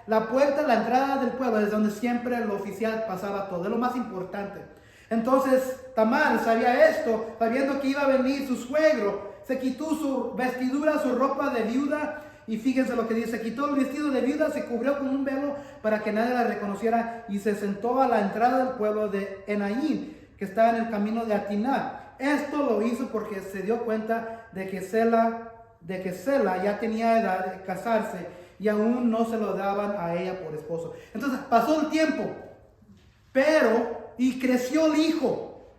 La puerta, la entrada del pueblo es donde siempre el oficial pasaba todo, es lo más importante. Entonces Tamar sabía esto, sabiendo que iba a venir su suegro, se quitó su vestidura, su ropa de viuda, y fíjense lo que dice: se quitó el vestido de viuda, se cubrió con un velo para que nadie la reconociera y se sentó a la entrada del pueblo de Enaim, que estaba en el camino de Atiná. Esto lo hizo porque se dio cuenta de que Sela ya tenía edad de casarse y aún no se lo daban a ella por esposo. Entonces pasó el tiempo, y creció el hijo,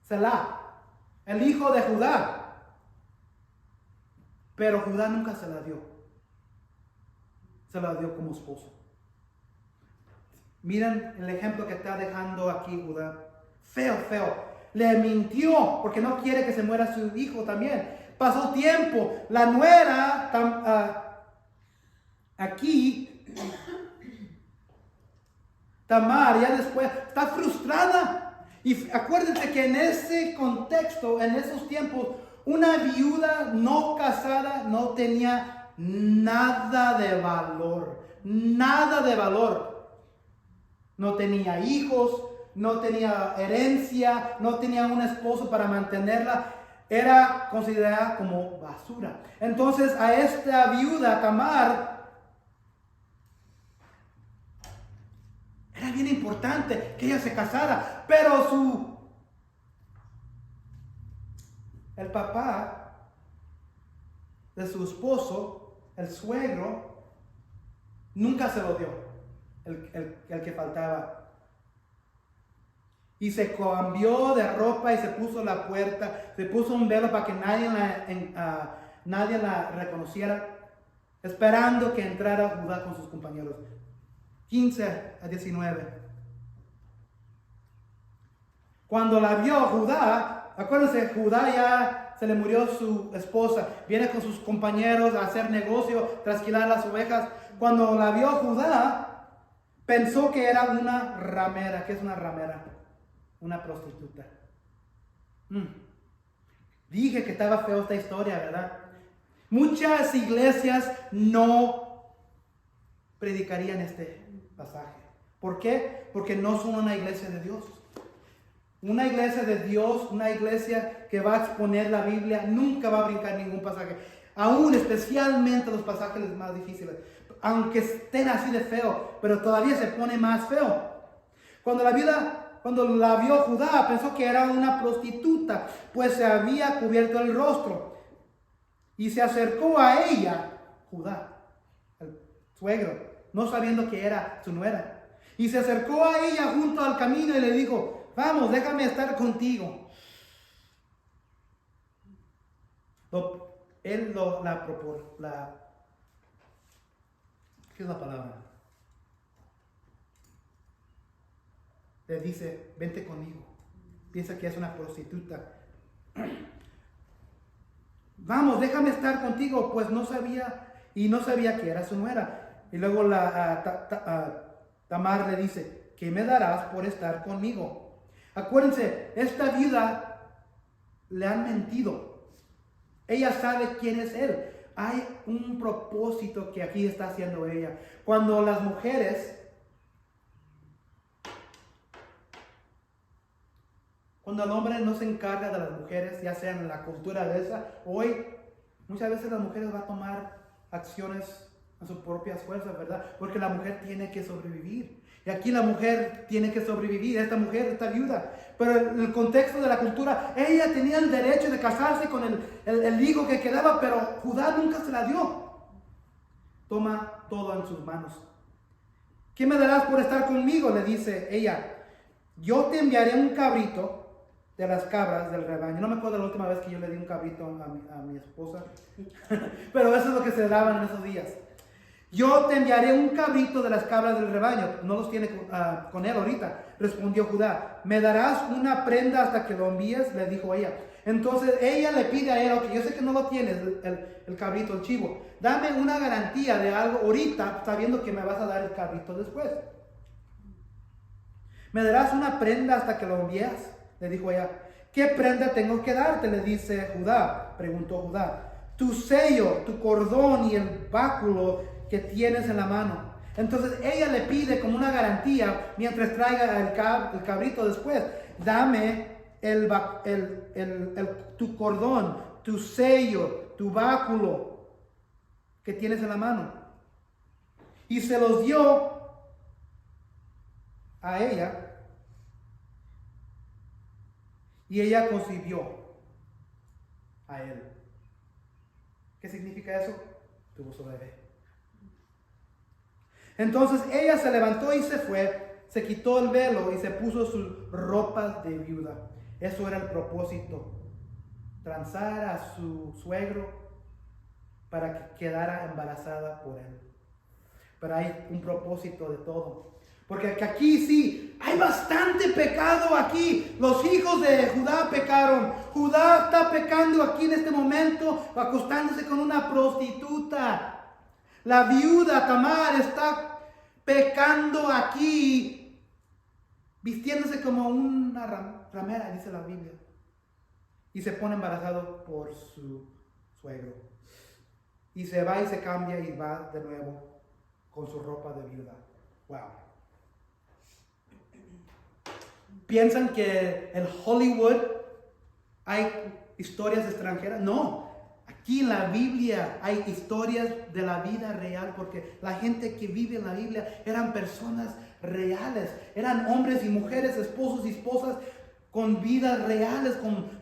Selah, el hijo de Judá. Pero Judá nunca se la dio. Se la dio como esposo. Miren el ejemplo que está dejando aquí Judá. Feo. Le mintió porque no quiere que se muera su hijo también. Pasó tiempo. La nuera, aquí, Tamar, ya después, está frustrada. Y acuérdense que en ese contexto, en esos tiempos, Una viuda no casada no tenía nada de valor. Nada de valor. No tenía hijos, no tenía herencia, no tenía un esposo para mantenerla. Era considerada como basura. Entonces a esta viuda, Tamar, era bien importante que ella se casara, pero el papá de su esposo, el suegro, nunca se lo dio, el que faltaba. Y se cambió de ropa y se puso la puerta, se puso un velo para que nadie la reconociera, esperando que entrara Judá con sus compañeros. 15-19. Cuando la vio Judá, acuérdense, Judá ya se le murió su esposa, viene con sus compañeros a hacer negocio, trasquilar las ovejas. Cuando la vio Judá, pensó que era una ramera. ¿Qué es una ramera? Una prostituta. Dije que estaba feo esta historia, ¿verdad? Muchas iglesias no predicarían este pasaje. ¿Por qué? Porque no son una iglesia de Dios. Una iglesia de Dios, una iglesia que va a exponer la Biblia, nunca va a brincar ningún pasaje. Aún especialmente los pasajes más difíciles. Aunque estén así de feo, pero todavía se pone más feo. Cuando la vio Judá, pensó que era una prostituta, pues se había cubierto el rostro. Y se acercó a ella, Judá, el suegro, no sabiendo que era su nuera. Y se acercó a ella junto al camino y le dijo: vamos, déjame estar contigo. ¿Qué es la palabra? Le dice: vente conmigo. Piensa que es una prostituta. Vamos, déjame estar contigo, pues no sabía que era su nuera. Y luego Tamar le dice: ¿qué me darás por estar conmigo? Acuérdense, esta viuda le han mentido. Ella sabe quién es él. Hay un propósito que aquí está haciendo ella. Cuando el hombre no se encarga de las mujeres, ya sea en la cultura de esa, hoy muchas veces las mujeres van a tomar acciones a sus propias fuerzas, ¿verdad? Porque la mujer tiene que sobrevivir. Y aquí la mujer tiene que sobrevivir, esta viuda. Pero en el contexto de la cultura, ella tenía el derecho de casarse con el hijo que quedaba, pero Judá nunca se la dio. Toma todo en sus manos. ¿Qué me darás por estar conmigo?, le dice ella. Yo te enviaré un cabrito de las cabras del rebaño. No me acuerdo la última vez que yo le di un cabrito a mi esposa, pero eso es lo que se daban en esos días. Yo te enviaré un cabrito de las cabras del rebaño. No los tiene con él ahorita. Respondió Judá: ¿me darás una prenda hasta que lo envíes?, le dijo ella. Entonces ella le pide a él: ok, yo sé que no lo tienes, el cabrito, el chivo. Dame una garantía de algo ahorita, sabiendo que me vas a dar el cabrito después. ¿Me darás una prenda hasta que lo envíes?, le dijo ella. ¿Qué prenda tengo que darte?, le dice Judá. Preguntó Judá. Tu sello, tu cordón y el báculo que tienes en la mano. Entonces ella le pide como una garantía, mientras traiga el cabrito después: dame tu cordón, tu sello, tu báculo que tienes en la mano. Y se los dio a ella. Y ella concibió a él. ¿Qué significa eso? Tuvo su bebé. Entonces ella se levantó y se fue, se quitó el velo y se puso sus ropas de viuda. Eso era el propósito: transar a su suegro para que quedara embarazada por él. Pero hay un propósito de todo. Porque aquí sí, hay bastante pecado aquí. Los hijos de Judá pecaron. Judá está pecando aquí en este momento, acostándose con una prostituta. La viuda Tamar está pecando aquí, vistiéndose como una ramera, dice la Biblia. y se pone embarazado por su suegro. Y se va y se cambia y va de nuevo con su ropa de viuda. Wow. ¿Piensan que en Hollywood hay historias extranjeras? No. Aquí en la Biblia hay historias de la vida real, porque la gente que vive en la Biblia eran personas reales. Eran hombres y mujeres, esposos y esposas con vidas reales,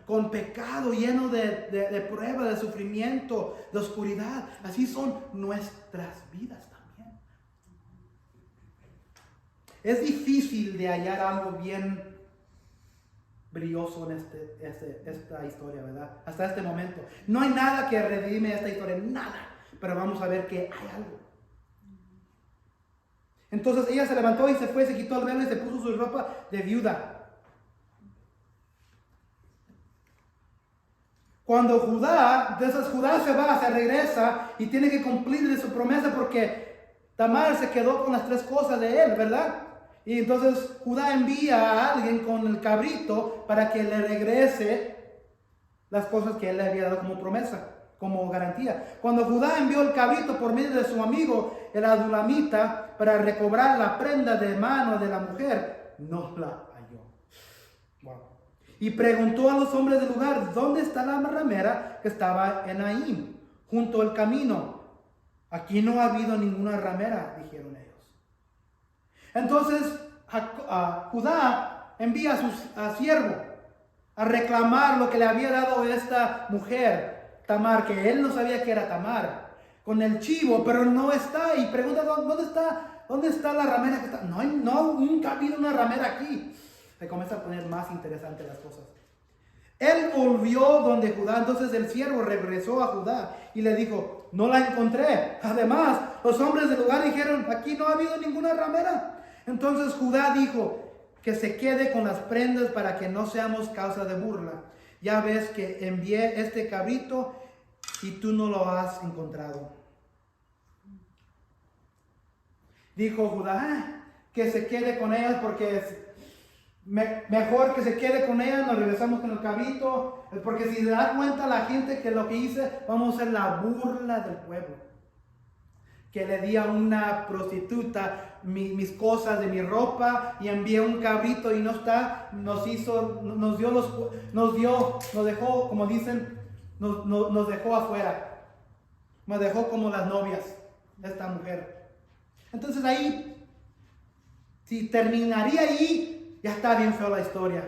con pecado lleno de prueba, de sufrimiento, de oscuridad. Así son nuestras vidas también. Es difícil de hallar algo bien brilloso en esta historia, ¿verdad? Hasta este momento. No hay nada que redime esta historia, nada. Pero vamos a ver que hay algo. Entonces ella se levantó y se fue, se quitó el velo y se puso su ropa de viuda. Cuando Judá se va, se regresa y tiene que cumplir su promesa porque Tamar se quedó con las 3 cosas de él, ¿verdad? Y entonces Judá envía a alguien con el cabrito para que le regrese las cosas que él le había dado como promesa, como garantía. Cuando Judá envió el cabrito por medio de su amigo, el adulamita, para recobrar la prenda de mano de la mujer, no la halló. Wow. Y preguntó a los hombres del lugar, ¿dónde está la ramera que estaba en Naim, junto al camino? Aquí no ha habido ninguna ramera, dijeron ellos. Entonces Judá envía a siervo a reclamar lo que le había dado esta mujer, Tamar, que él no sabía que era Tamar, con el chivo, pero no está. Y pregunta, ¿dónde está la ramera que está? Nunca ha habido una ramera aquí. Se comienza a poner más interesante las cosas. Él volvió donde Judá, entonces el siervo regresó a Judá y le dijo, no la encontré. Además, los hombres del lugar dijeron, aquí no ha habido ninguna ramera. Entonces Judá dijo, que se quede con las prendas para que no seamos causa de burla. Ya ves que envié este cabrito y tú no lo has encontrado. Dijo Judá, que se quede con ellas porque es mejor que se quede con ellas, nos regresamos con el cabrito, porque si se da cuenta la gente que lo que hice, vamos a ser la burla del pueblo. Que le di a una prostituta mis cosas de mi ropa y envié un cabrito y no está, nos dejó, como dicen, nos dejó afuera. Nos dejó como las novias de esta mujer. Entonces ahí, si terminaría ahí, ya está bien feo la historia.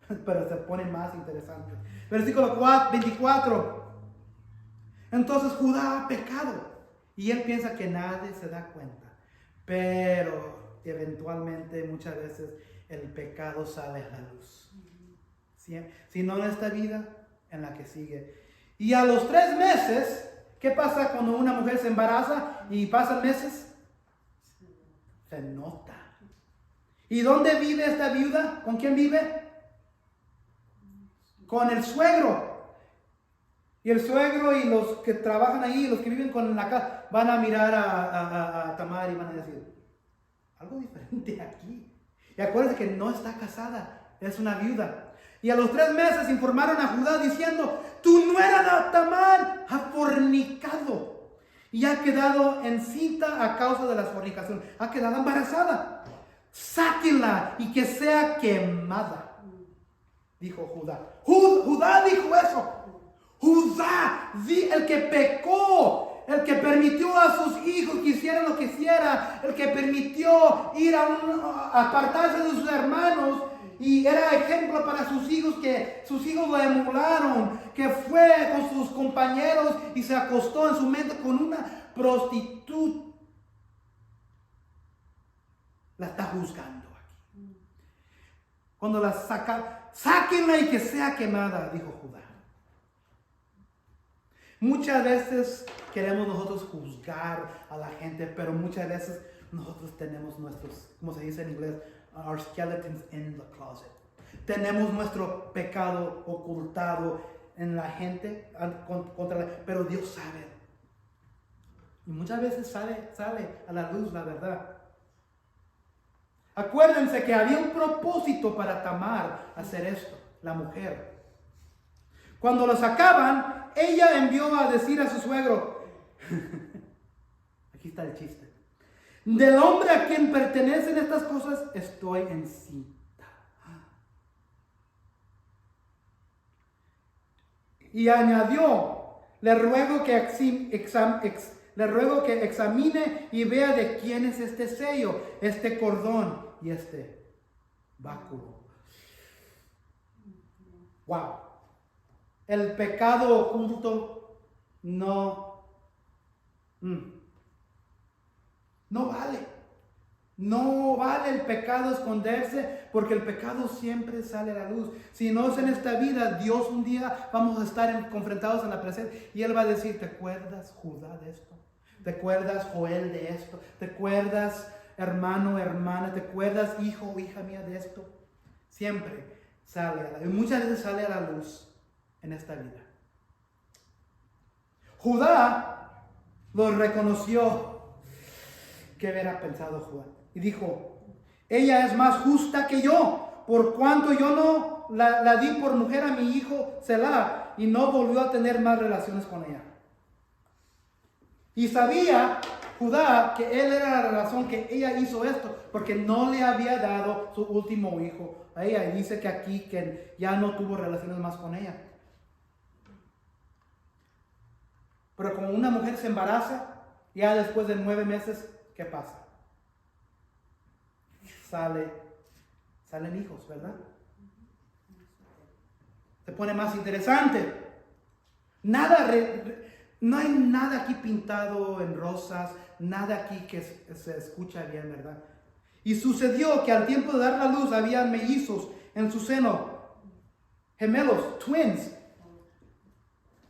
Pero se pone más interesante. Versículo 24. Entonces Judá ha pecado y él piensa que nadie se da cuenta, pero eventualmente muchas veces el pecado sale a la luz. Si no en esta vida, en la que sigue. Y a los 3 meses, ¿qué pasa cuando una mujer se embaraza y pasan meses? Se nota. ¿Y dónde vive esta viuda? ¿Con quién vive? Con el suegro. Y el suegro y los que trabajan ahí, los que viven con la casa, van a mirar a Tamar y van a decir, algo diferente aquí. Y acuérdense que no está casada, es una viuda. Y a los 3 meses informaron a Judá diciendo, tu nuera Tamar ha fornicado y ha quedado encinta a causa de la fornicación. Ha quedado embarazada. Sáquenla y que sea quemada, dijo Judá. Judá dijo eso. Judá, el que pecó, el que permitió a sus hijos que hicieran lo que hiciera, el que permitió ir a apartarse de sus hermanos y era ejemplo para sus hijos, que sus hijos lo emularon, que fue con sus compañeros y se acostó en su mente con una prostituta. La está juzgando aquí. Cuando la sáquenla y que sea quemada, dijo Judá. Muchas veces queremos nosotros juzgar a la gente, pero muchas veces nosotros tenemos nuestros, como se dice en inglés, our skeletons in the closet. Tenemos nuestro pecado ocultado en la gente, pero Dios sabe. Y muchas veces sale a la luz la verdad. Acuérdense que había un propósito para Tamar hacer esto. la mujer. Cuando lo sacaban, ella envió a decir a su suegro, aquí está el chiste, del hombre a quien pertenecen estas cosas estoy encinta. Y añadió, le ruego que examine y vea de quién es este sello, este cordón y este báculo. Wow. El pecado oculto no vale. No vale el pecado esconderse, porque el pecado siempre sale a la luz. Si no es en esta vida, Dios un día vamos a estar confrontados en la presencia y Él va a decir, ¿te acuerdas, Judá, de esto? ¿Te acuerdas, Joel, de esto? ¿Te acuerdas, hermano, hermana? ¿Te acuerdas, hijo o hija mía, de esto? Siempre sale a la luz. Y muchas veces sale a la luz en esta vida. Judá lo reconoció. ¿Qué hubiera pensado Judá? Y dijo, ella es más justa que yo, por cuanto yo no la di por mujer a mi hijo Selá, y no volvió a tener más relaciones con ella. Y sabía Judá que él era la razón que ella hizo esto, porque no le había dado su último hijo a ella. Y dice que aquí que ya no tuvo relaciones más con ella. Pero como una mujer se embaraza, ya después de 9 meses, ¿qué pasa? Salen hijos, ¿verdad? Se pone más interesante. No hay nada aquí pintado en rosas, nada aquí que se escucha bien, ¿verdad? Y sucedió que al tiempo de dar la luz había mellizos en su seno, gemelos, twins.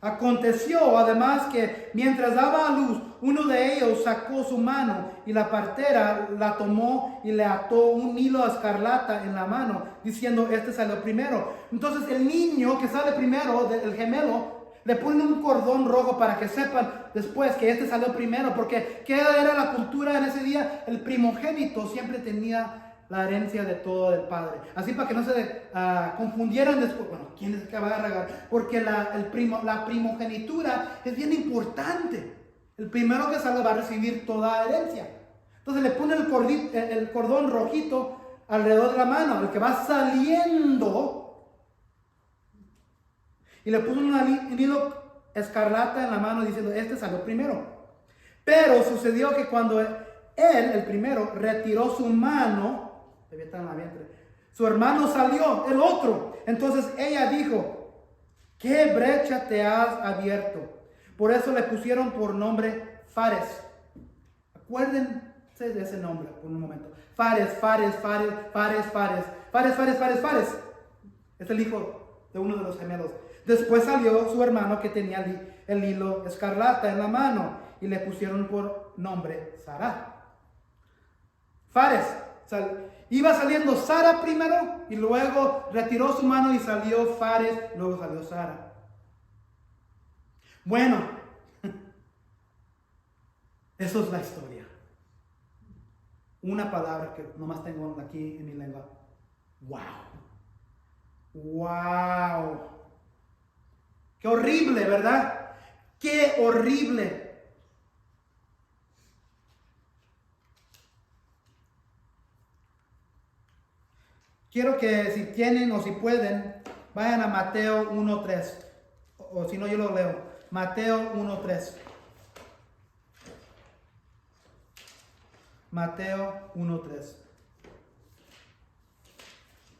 Aconteció además que mientras daba a luz, uno de ellos sacó su mano y la partera la tomó y le ató un hilo escarlata en la mano, diciendo, este salió primero. Entonces el niño que sale primero, el gemelo, le pone un cordón rojo para que sepan después que este salió primero, porque ¿qué era la cultura en ese día? El primogénito siempre tenía la herencia de todo el padre. Así para que no se confundieran después. Bueno, ¿quién es el que va a regar? Porque la primogenitura es bien importante. El primero que salga va a recibir toda herencia. Entonces le pone el cordón rojito alrededor de la mano, el que va saliendo. Y le puso un hilo escarlata en la mano diciendo, este salió primero. Pero sucedió que cuando él, el primero, retiró su mano, debía estar en la vientre, su hermano salió, el otro. Entonces ella dijo, ¿qué brecha te has abierto? Por eso le pusieron por nombre Fares. Acuérdense de ese nombre por un momento. Fares. Es el hijo de uno de los gemelos. Después salió su hermano que tenía el hilo escarlata en la mano y le pusieron por nombre Sara. Fares. Iba saliendo Sara primero y luego retiró su mano y salió Fares, luego salió Sara. Bueno, eso es la historia. Una palabra que nomás tengo aquí en mi lengua. Wow. Qué horrible, ¿verdad? Qué horrible. Quiero que si tienen o si pueden, vayan a Mateo 1:3. O si no, yo lo leo. Mateo 1:3. Mateo 1:3.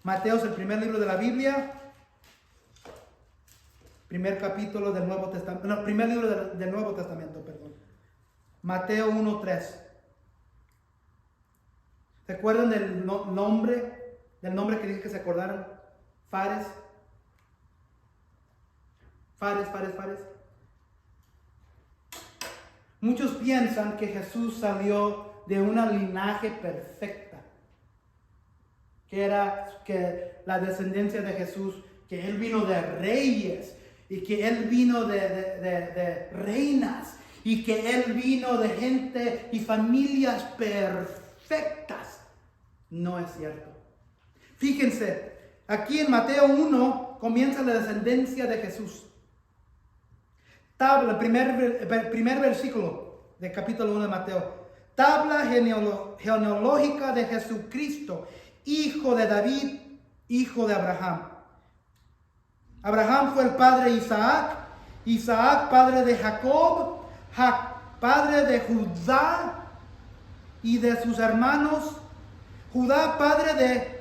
Mateo es el primer libro de la Biblia. Primer capítulo del Nuevo Testamento. No, primer libro del Nuevo Testamento, perdón. Mateo 1:3. ¿Se acuerdan del nombre? Del nombre que dije que se acordaron. Fares. Muchos piensan que Jesús salió de una linaje perfecta. Que era que la descendencia de Jesús, que Él vino de reyes. Y que Él vino de reinas. Y que Él vino de gente y familias perfectas. No es cierto. Fíjense, aquí en Mateo 1, 1 comienza la descendencia de Jesús. Tabla, primer versículo del capítulo 1 de Mateo. Tabla genealógica de Jesucristo, hijo de David, hijo de Abraham. Abraham fue el padre de Isaac, Isaac padre de Jacob, padre de Judá y de sus hermanos, Judá padre de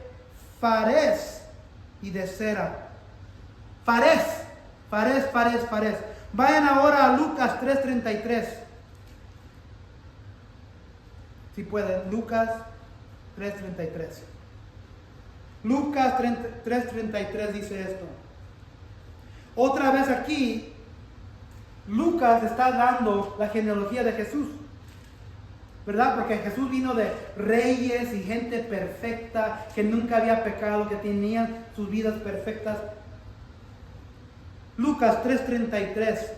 Fares y de Sera. Fares. Vayan ahora a Lucas 3:33. Si pueden, Lucas 3:33. Lucas 3:33 dice esto. Otra vez aquí, Lucas está dando la genealogía de Jesús, ¿verdad? Porque Jesús vino de reyes y gente perfecta, que nunca había pecado, que tenían sus vidas perfectas. Lucas 3:33.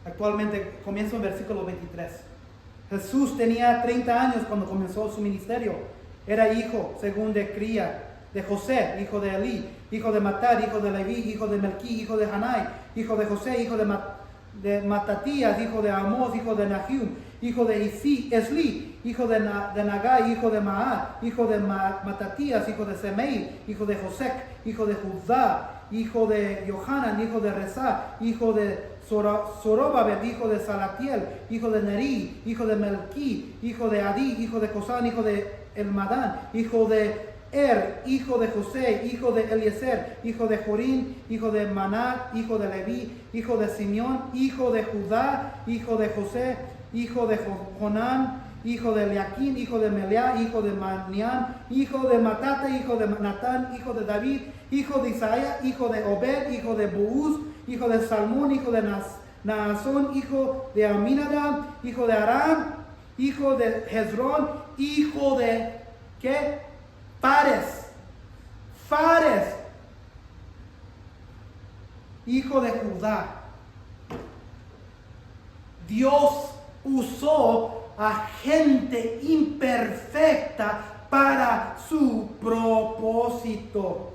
Actualmente comienza en versículo 23. Jesús tenía 30 años cuando comenzó su ministerio. Era hijo, según de cría, de José, hijo de Elí, hijo de Matat, hijo de Leví, hijo de Melquí, hijo de Hanai, hijo de José, hijo de Matatías, hijo de Amós, hijo de Nahum, hijo de Esli, hijo de Nagai, hijo de Maat, hijo de Matatías, hijo de Semei, hijo de Josec, hijo de Judá, hijo de Johanan, hijo de Reza, hijo de Zorobabel, hijo de Salatiel, hijo de Neri, hijo de Melquí, hijo de Adi, hijo de Cosán, hijo de Elmadán, hijo de hijo de José, hijo de Eliezer, hijo de Jorín, hijo de Manat, hijo de Leví, hijo de Simeón, hijo de Judá, hijo de José, hijo de Jonán, hijo de Eliaquín, hijo de Meleá, hijo de Manián, hijo de Matate, hijo de Natán, hijo de David, hijo de Isaías, hijo de Obed, hijo de Buuz, hijo de Salmón, hijo de Naasón, hijo de Aminadab, hijo de Aram, hijo de Hezrón, hijo de ¿qué? Fares, hijo de Judá. Dios usó a gente imperfecta para su propósito.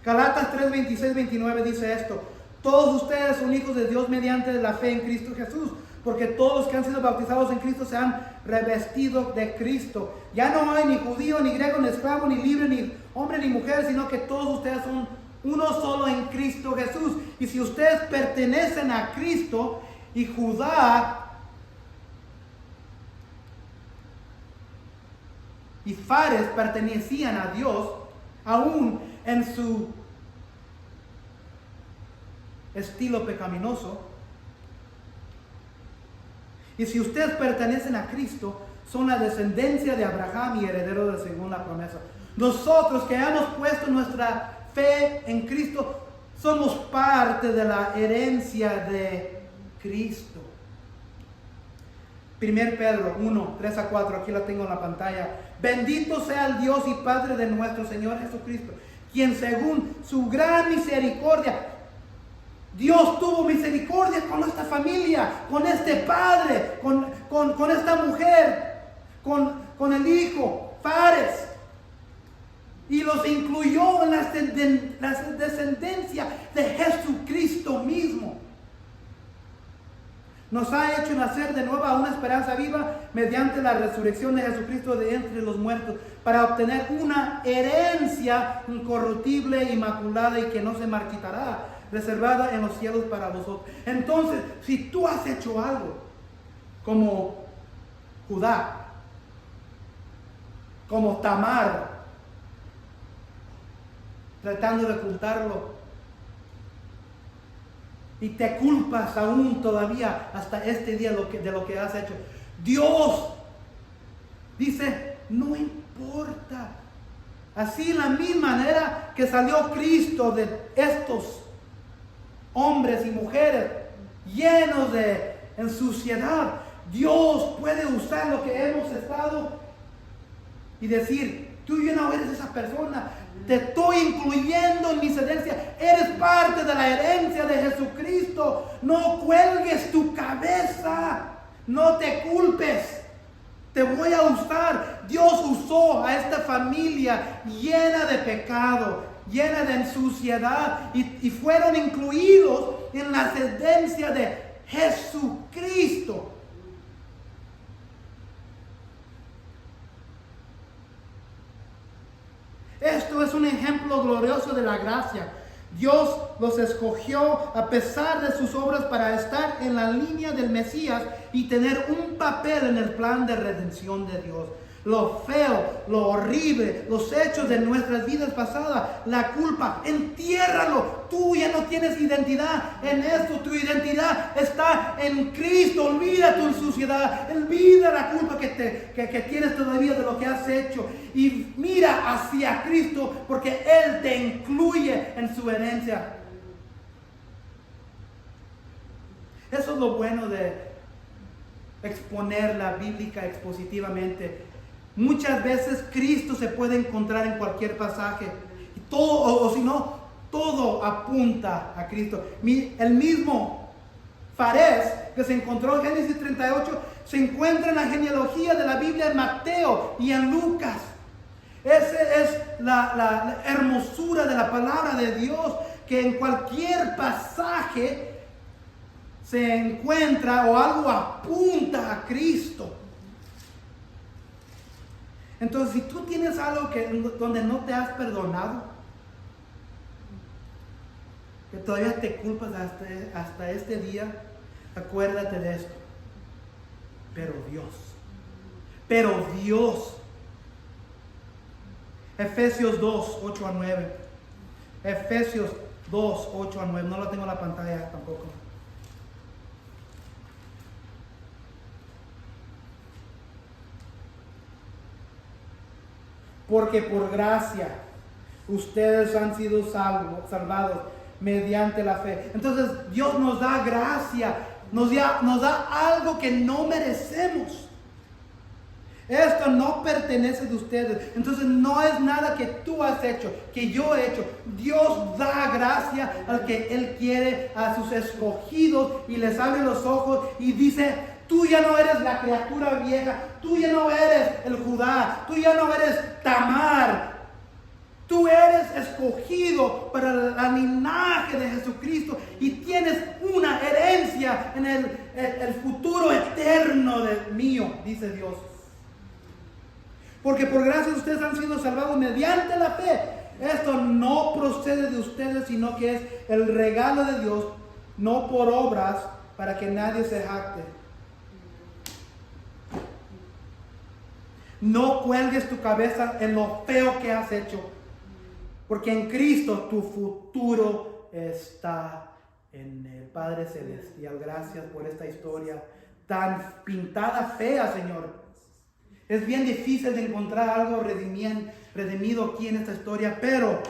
Galatas 3:26-29 dice esto: todos ustedes son hijos de Dios mediante la fe en Cristo Jesús, porque todos los que han sido bautizados en Cristo se han revestido de Cristo. Ya no hay ni judío, ni griego, ni esclavo, ni libre, ni hombre, ni mujer, sino que todos ustedes son uno solo en Cristo Jesús. Y si ustedes pertenecen a Cristo, y Judá y Fares pertenecían a Dios, aún en su estilo pecaminoso. Y si ustedes pertenecen a Cristo, son la descendencia de Abraham y herederos según la promesa. Nosotros que hemos puesto nuestra fe en Cristo, somos parte de la herencia de Cristo. 1 Pedro 1:3-4, aquí la tengo en la pantalla. Bendito sea el Dios y Padre de nuestro Señor Jesucristo, quien según su gran misericordia, Dios tuvo misericordia con esta familia, con este padre, con esta mujer, con el hijo, Fares, y los incluyó en la descendencia de Jesucristo mismo. Nos ha hecho nacer de nuevo a una esperanza viva mediante la resurrección de Jesucristo de entre los muertos, para obtener una herencia incorruptible, inmaculada y que no se marchitará, reservada en los cielos para vosotros. Entonces, si tú has hecho algo como Judá, como Tamar, tratando de ocultarlo, y te culpas aún todavía hasta este día de lo que has hecho, Dios dice: no importa. Así, la misma manera que salió Cristo de estos hombres y mujeres llenos de suciedad, Dios puede usar lo que hemos estado y decir: Tú ya no eres esa persona. Te estoy incluyendo en mis herencias. Eres parte de la herencia de Jesucristo. No cuelgues tu cabeza. No te culpes. Te voy a usar. Dios usó a esta familia llena de pecado, llena de suciedad, y fueron incluidos en la herencia de Jesucristo. Esto es un ejemplo glorioso de la gracia. Dios los escogió a pesar de sus obras para estar en la línea del Mesías y tener un papel en el plan de redención de Dios. Lo feo, lo horrible, los hechos de nuestras vidas pasadas, la culpa, entiérralo. Tú ya no tienes identidad en esto. Tu identidad está en Cristo. Olvida tu suciedad, olvida la culpa que tienes todavía de lo que has hecho, y mira hacia Cristo, porque Él te incluye en su herencia. Eso es lo bueno de exponer la Biblia expositivamente. Muchas veces Cristo se puede encontrar en cualquier pasaje. Y todo, o si no, todo apunta a Cristo. El mismo Farés que se encontró en Génesis 38 se encuentra en la genealogía de la Biblia en Mateo y en Lucas. Esa es la hermosura de la palabra de Dios, que en cualquier pasaje se encuentra o algo apunta a Cristo. Entonces, si tú tienes algo donde no te has perdonado, que todavía te culpas hasta este día, acuérdate de esto. Pero Dios. Efesios 2, 8 a 9. Efesios 2, 8 a 9. No lo tengo en la pantalla tampoco. Porque por gracia ustedes han sido salvados mediante la fe. Entonces Dios nos da gracia, nos da algo que no merecemos. Esto no pertenece de ustedes. Entonces no es nada que tú has hecho, que yo he hecho. Dios da gracia al que Él quiere, a sus escogidos, y les abre los ojos y dice: tú ya no eres la criatura vieja, tú ya no eres el Judá, tú ya no eres Tamar. Tú eres escogido para el linaje de Jesucristo y tienes una herencia en el futuro eterno mío, dice Dios. Porque por gracia ustedes han sido salvados mediante la fe. Esto no procede de ustedes, sino que es el regalo de Dios, no por obras, para que nadie se jacte. No cuelgues tu cabeza en lo feo que has hecho, porque en Cristo tu futuro está en el Padre Celestial. Gracias por esta historia tan pintada fea, Señor. Es bien difícil de encontrar algo redimido aquí en esta historia, pero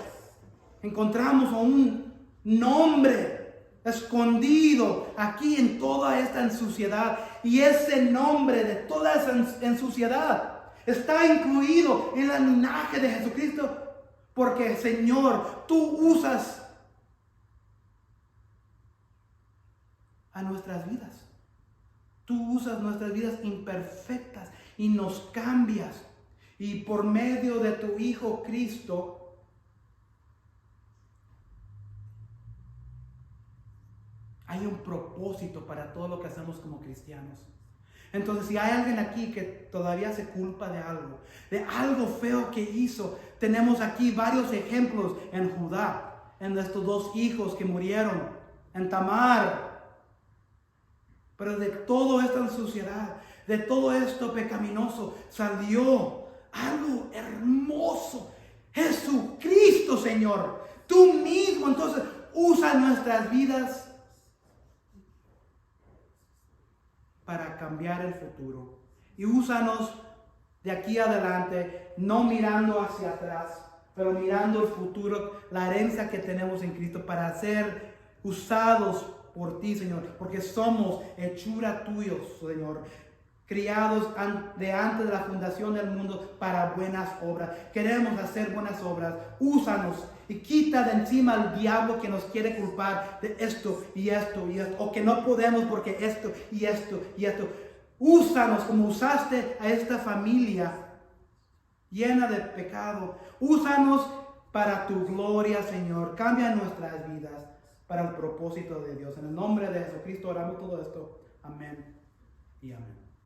encontramos a un nombre escondido aquí en toda esta ensuciedad. Y ese nombre de toda esa ensuciedad está incluido en el linaje de Jesucristo. Porque, Señor, tú usas a nuestras vidas. Tú usas nuestras vidas imperfectas y nos cambias. Y por medio de tu Hijo Cristo, hay un propósito para todo lo que hacemos como cristianos. Entonces, si hay alguien aquí que todavía se culpa de algo feo que hizo, tenemos aquí varios ejemplos en Judá, en estos dos hijos que murieron, en Tamar. Pero de toda esta suciedad, de todo esto pecaminoso, salió algo hermoso. Jesucristo, Señor, tú mismo. Entonces, usa nuestras vidas para cambiar el futuro. Y úsanos de aquí adelante, no mirando hacia atrás, pero mirando el futuro, la herencia que tenemos en Cristo, para ser usados por ti, Señor, porque somos hechura tuyos, Señor, criados de antes de la fundación del mundo para buenas obras. Queremos hacer buenas obras. Úsanos y quita de encima al diablo que nos quiere culpar de esto y esto y esto, o que no podemos porque esto y esto y esto. Úsanos como usaste a esta familia llena de pecado. Úsanos para tu gloria, Señor. Cambia nuestras vidas para el propósito de Dios. En el nombre de Jesucristo oramos todo esto. Amén y amén.